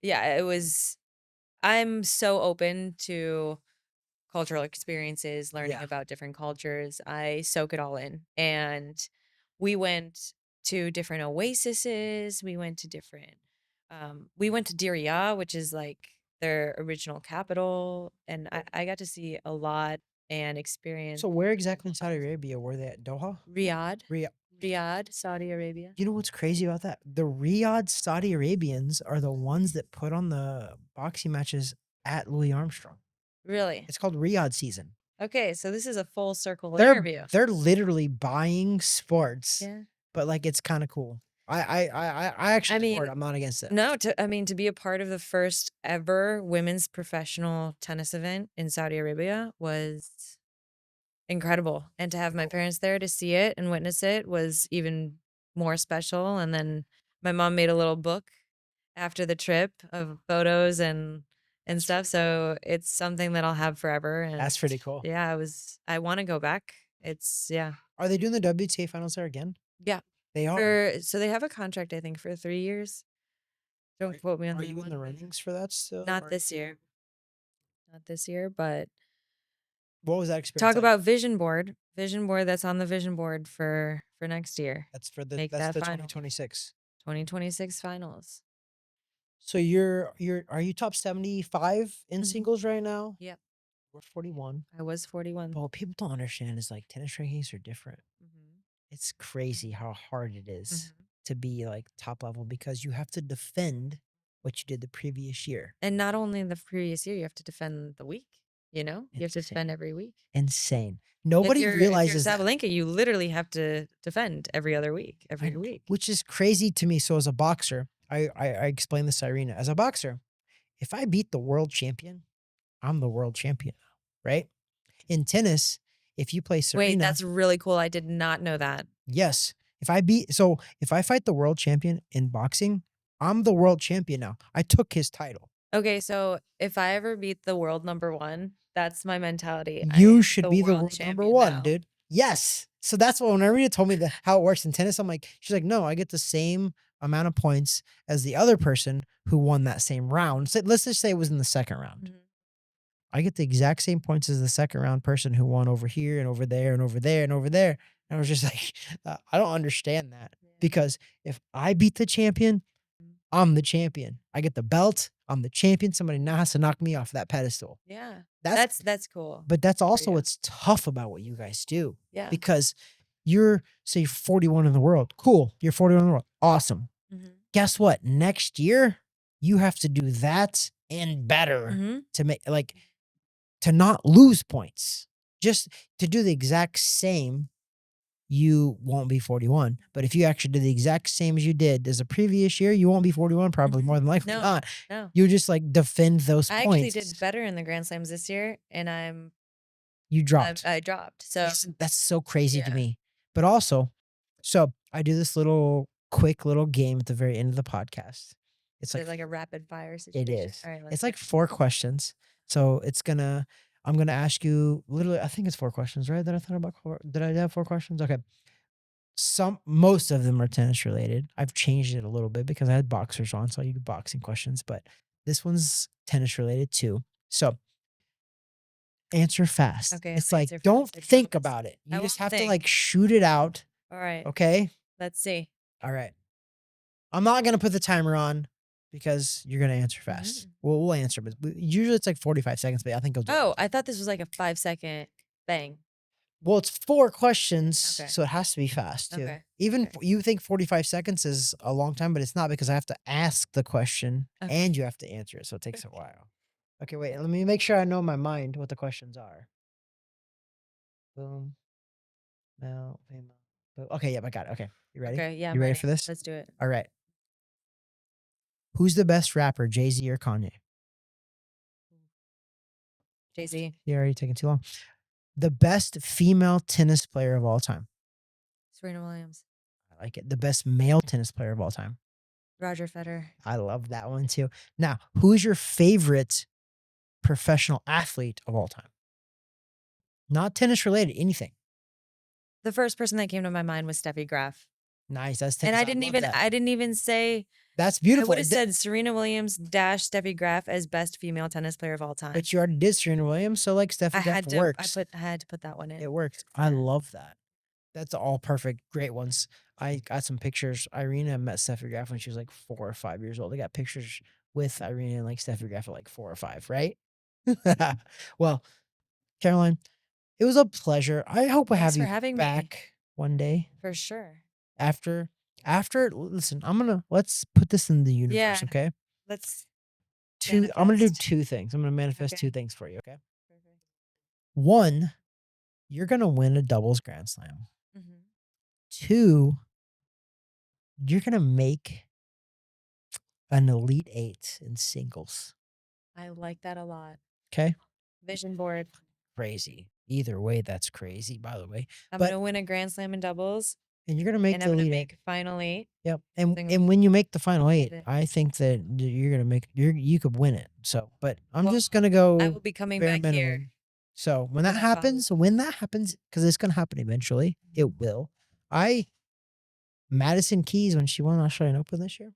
yeah, it was I'm so open to cultural experiences, learning Yeah. about different cultures. I soak it all in. And we went to different oases. We went to Diriyah, which is like their original capital. And I got to see a lot and experience So where exactly in Saudi Arabia were they at? Doha? Riyadh, Riyadh. Riyadh, Saudi Arabia. You know what's crazy about that? The Riyadh Saudi Arabians are the ones that put on the boxing matches at Louis Armstrong. Really? It's called Riyadh season. Okay, so this is a full circle They're interview. they're literally buying sports, Yeah. but like it's kind of cool. I actually support it. I'm not against it. No, to be a part of the first ever women's professional tennis event in Saudi Arabia was incredible. And to have my parents there to see it and witness it was even more special. And then my mom made a little book after the trip of photos and stuff. So it's something that I'll have forever. And That's pretty cool. yeah, I want to go back. Are they doing the WTA finals there again? Yeah. They are. So they have a contract, I think, for 3 years. Don't quote me on Are that you in one. the runnings for that still? Not this year. Not this year, but What was that experience? talk like? about vision board. Vision board that's on the vision board for next year. That's for the Make that's that the final. 2026. 2026 finals. So are you top 75 in singles right now? Yep. We're 41. I was 41. But what people don't understand is like tennis rankings are different. It's crazy how hard it is to be like top level because you have to defend what you did the previous year. And not only the previous year, you have to defend the week. You know, you have to defend every week. Insane. Nobody realizes if you're Sabalenka, you literally have to defend every other week, every week. Which is crazy to me. So as a boxer, I explained this to Irina. As a boxer, if I beat the world champion, I'm the world champion now, right? In tennis, if you play Serena. Wait, that's really cool. I did not know that. Yes. If I fight the world champion in boxing, I'm the world champion now. I took his title. Okay, so if I ever beat the world #1, that's my mentality. You should be the world #1, now. Dude. Yes. So that's what when Irina told me how it works in tennis, I'm like, she's like, no, I get the same amount of points as the other person who won that same round. So let's just say it was in the second round. I get the exact same points as the second round person who won over here and over there and over there and over there. And I was just like, I don't understand that because if I beat the champion, I'm the champion. I get the belt. I'm the champion. Somebody now has to knock me off that pedestal. Yeah. That's cool. But that's also what's tough about what you guys do. Yeah. Because you're 41 in the world. Cool. You're 41 in the world. Awesome. Guess what? Next year, you have to do that and better to make to not lose points. Just to do the exact same, you won't be 41. But if you actually do the exact same as you did as the previous year, you won't be 41, probably more than likely not. No. You just like defend those points. I actually did better in the Grand Slams this year, and you dropped. I dropped. So that's so crazy to me. But also, so I do this quick little game at the very end of the podcast. It's like a rapid fire situation. It is. All right, it's like 4 questions. So I'm gonna ask you literally, I think it's 4 questions, right? That I thought about. Did I have 4 questions? Okay. Most of them are tennis related. I've changed it a little bit because I had boxers on, so you do boxing questions, but this one's tennis related too. So answer fast. Okay. It's like, don't think about it. You just have to like shoot it out. All right. Okay. Let's see. All right. I'm not going to put the timer on because you're going to answer fast. We'll answer, but usually it's like 45 seconds, but I think I thought this was like a 5-second bang. Well, it's 4 questions, so it has to be fast too. Even you think 45 seconds is a long time, but it's not because I have to ask the question and you have to answer it, so it takes a while. Okay, wait. Let me make sure I know in my mind what the questions are. Boom. Male, female. Boom. Okay, yeah, I got it. Okay, you ready? Okay, yeah. You ready for this? Let's do it. All right. Who's the best rapper, Jay-Z or Kanye? Jay-Z. You're already taking too long. The best female tennis player of all time. Serena Williams. I like it. The best male tennis player of all time. Roger Federer. I love that one too. Now, who's your favorite professional athlete of all time? Not tennis related, anything. The first person that came to my mind was Steffi Graf. Nice. That's tennis. And I didn't even say. That's beautiful. I would have said Serena Williams - Steffi Graf as best female tennis player of all time. But you already did Serena Williams, so like Steffi Graf works. I had to put that one in. It works. I love that. That's all perfect. Great ones. I got some pictures. Irina met Steffi Graf when she was like 4 or 5 years old. I got pictures with Irina and like Steffi Graf at like 4 or 5, right? Well, Caroline, it was a pleasure. I hope I have you back one day. For sure. After, listen, let's put this in the universe, okay? Let's I'm gonna do 2 things. I'm gonna manifest 2 things for you, okay? 1, you're gonna win a doubles Grand Slam. Mhm. 2, you're gonna make an Elite 8 in singles. I like that a lot. Okay? Vision board. Crazy. Either way, that's crazy, by the way. I'm But gonna win a Grand Slam in doubles, and you're gonna make and the I'm gonna Elite 8. make Final 8. Yep. And Singles. when you make the Final 8, it. I think that you're gonna make you could win it. So, but I'm Well, just gonna I go will be coming bare back here. minimum. So when for that that happens, because it's gonna happen eventually, it will. Madison Keys, when she won Australian Open this year,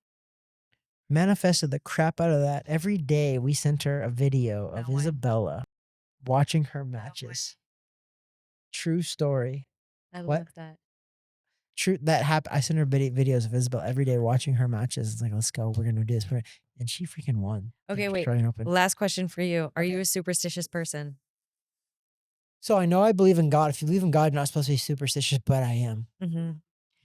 manifested the crap out of that. Every day we sent her a video of No way. Isabella watching her matches. True story. I What? love that. True that happened. I sent her videos of Isabella every day watching her matches. It's like, let's go. We're gonna do this. And she freaking won. the Okay, wait. Australian Open. Last question for you. Are Okay. you a superstitious person? So I know I believe in God. If you believe in God, you're not supposed to be superstitious, but I am. Mm-hmm.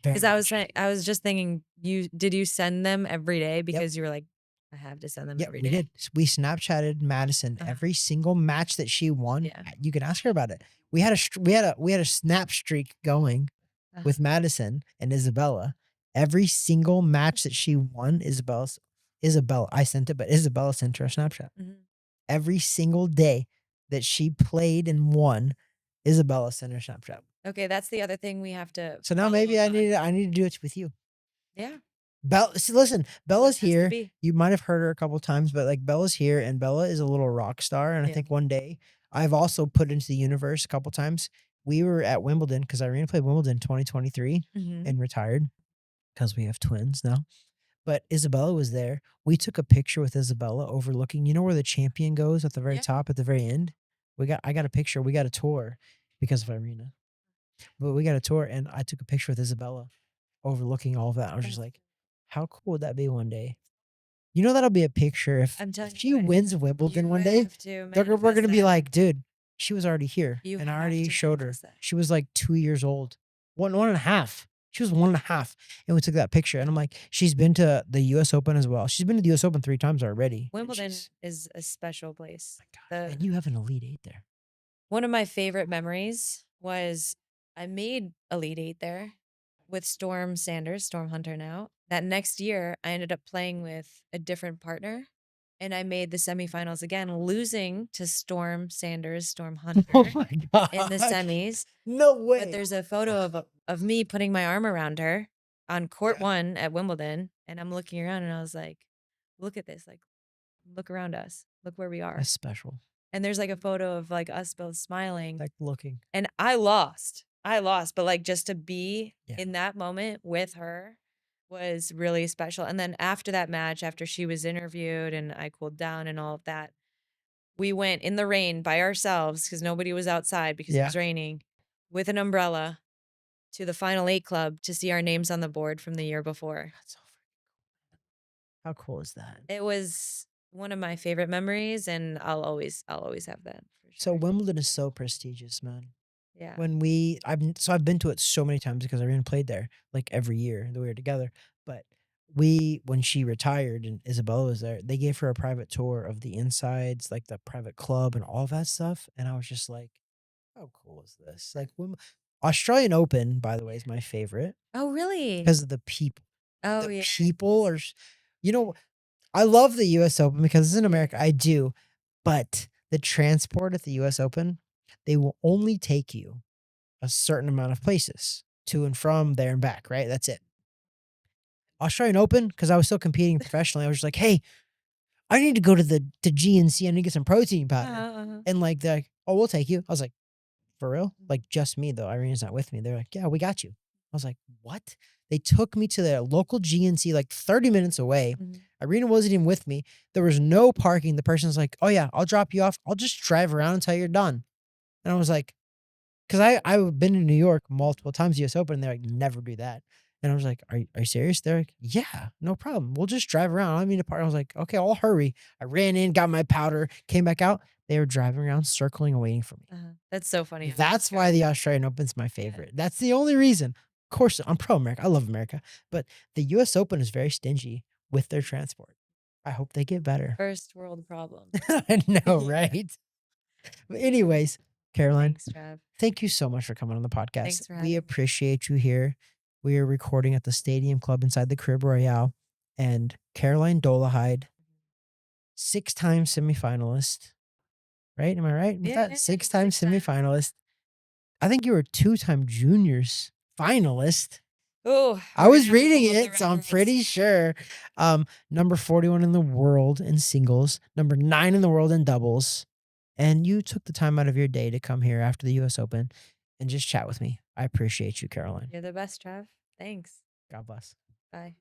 Very Because I much. was just thinking, did you send them every day because you were like, I have to send them Yeah, every we day? did. We Snapchatted Madison every single match that she won. Yeah. You can ask her about it. We had a snap streak going with Madison and Isabella. Every single match that she won, Isabella, I sent it, but Isabella sent her a Snapchat. Mhm. Every single day that she played and won, Isabella sent her a Snapchat. Okay, that's the other thing we have to. So now follow maybe up I on. need to do it with you. Yeah. See, listen, Bella's has to here. be. You might have heard her a couple times, but like Bella's here, and Bella is a little rock star. And I Yeah. think one day I've also put into the universe a couple times. We were at Wimbledon because Irina played Wimbledon 2023 Mhm. and retired because we have twins now. But Isabella was there. We took a picture with Isabella overlooking. You know where the champion goes at the very Yeah. top, at the very end. I got a picture. We got a tour because of Irina, but we got a tour, and I took a picture with Isabella overlooking all of that. I was just like, how cool would that be one day? You know, that'll be a picture if I'm telling she you what, wins Wimbledon you one day. have to We're gonna manifest be that. like, dude, she was already here, You and I have already to showed her. manifest that. She was like 2 years old, one and a half. She was 1.5, and we took that picture. And I'm like, she's been to the U.S. Open as well. She's been to the U.S. Open 3 times already. Wimbledon is a special place. And you have an Elite 8 there. One of my favorite memories was I made Elite 8 there with Storm Hunter now. That next year, I ended up playing with a different partner, and I made the semifinals again, losing to Storm Hunter Oh my god! in the semis. No way. But there's a photo of me putting my arm around her on court 1 at Wimbledon, and I'm looking around, and I was like, look at this. Like, look around us. Look where we are. That's special. And there's like a photo of like us both smiling. Like looking. And I lost, but like just to be in that moment with her was really special. And then after that match, after she was interviewed and I cooled down and all of that, we went in the rain by ourselves because nobody was outside because it was raining with an umbrella to the Final 8 club to see our names on the board from the year before. That's so freaking cool. How cool is that? It was one of my favorite memories, and I'll always have that. For sure. So Wimbledon is so prestigious, man. Yeah. When I've been to it so many times because Irina played there like every year that we were together. But when she retired and Isabella was there, they gave her a private tour of the insides, like the private club and all that stuff. And I was just like, how cool is this? Like Australian Open, by the way, is my favorite. Oh, really? Because of the people. Oh, the yeah. people are, I love the U.S. Open because it's in America. I do. But the transport at the U.S. Open, they will only take you a certain amount of places to and from, there and back, right? That's it. Australian Open, because I was still competing professionally, I was just like, hey, I need to go to GNC. I need to get some protein powder. And like, they're like, oh, we'll take you. I was like, for real? Like, just me, though. Irina's not with me. They're like, yeah, we got you. I was like, what? They took me to their local GNC, like 30 minutes away. Irina wasn't even with me. There was no parking. The person's like, oh, yeah, I'll drop you off. I'll just drive around until you're done. And I was like, because I've been to New York multiple times, US Open, and they're like, never do that. And I was like, are you serious? They're like, yeah, no problem. We'll just drive around. I don't mean to park. I was like, okay, I'll hurry. I ran in, got my powder, came back out. They were driving around, circling and waiting for me. That's so funny. That's why the Australian Open's my favorite. That's the only reason. Of course, I'm pro America. I love America. But the US Open is very stingy with their transport. I hope they get better. First world problem. I know, right? But anyways, Caroline, Thanks, Trav. thank you so much for coming on the podcast. Thanks for having We me. appreciate you here. We are recording at the Stadium Club inside the Crib Royale. And Caroline Dolehide, 6-time semifinalist. Right? Am I right with Yeah, that? 6-time 6 times. semifinalist. I think you were a 2-time juniors finalist. Oh, I we're was gonna have to reading pull up the it, so I'm records. pretty sure. Number 41 in the world in singles, number 9 in the world in doubles. And you took the time out of your day to come here after the US Open and just chat with me. I appreciate you, Caroline. You're the best, Trav. Thanks. God bless. Bye.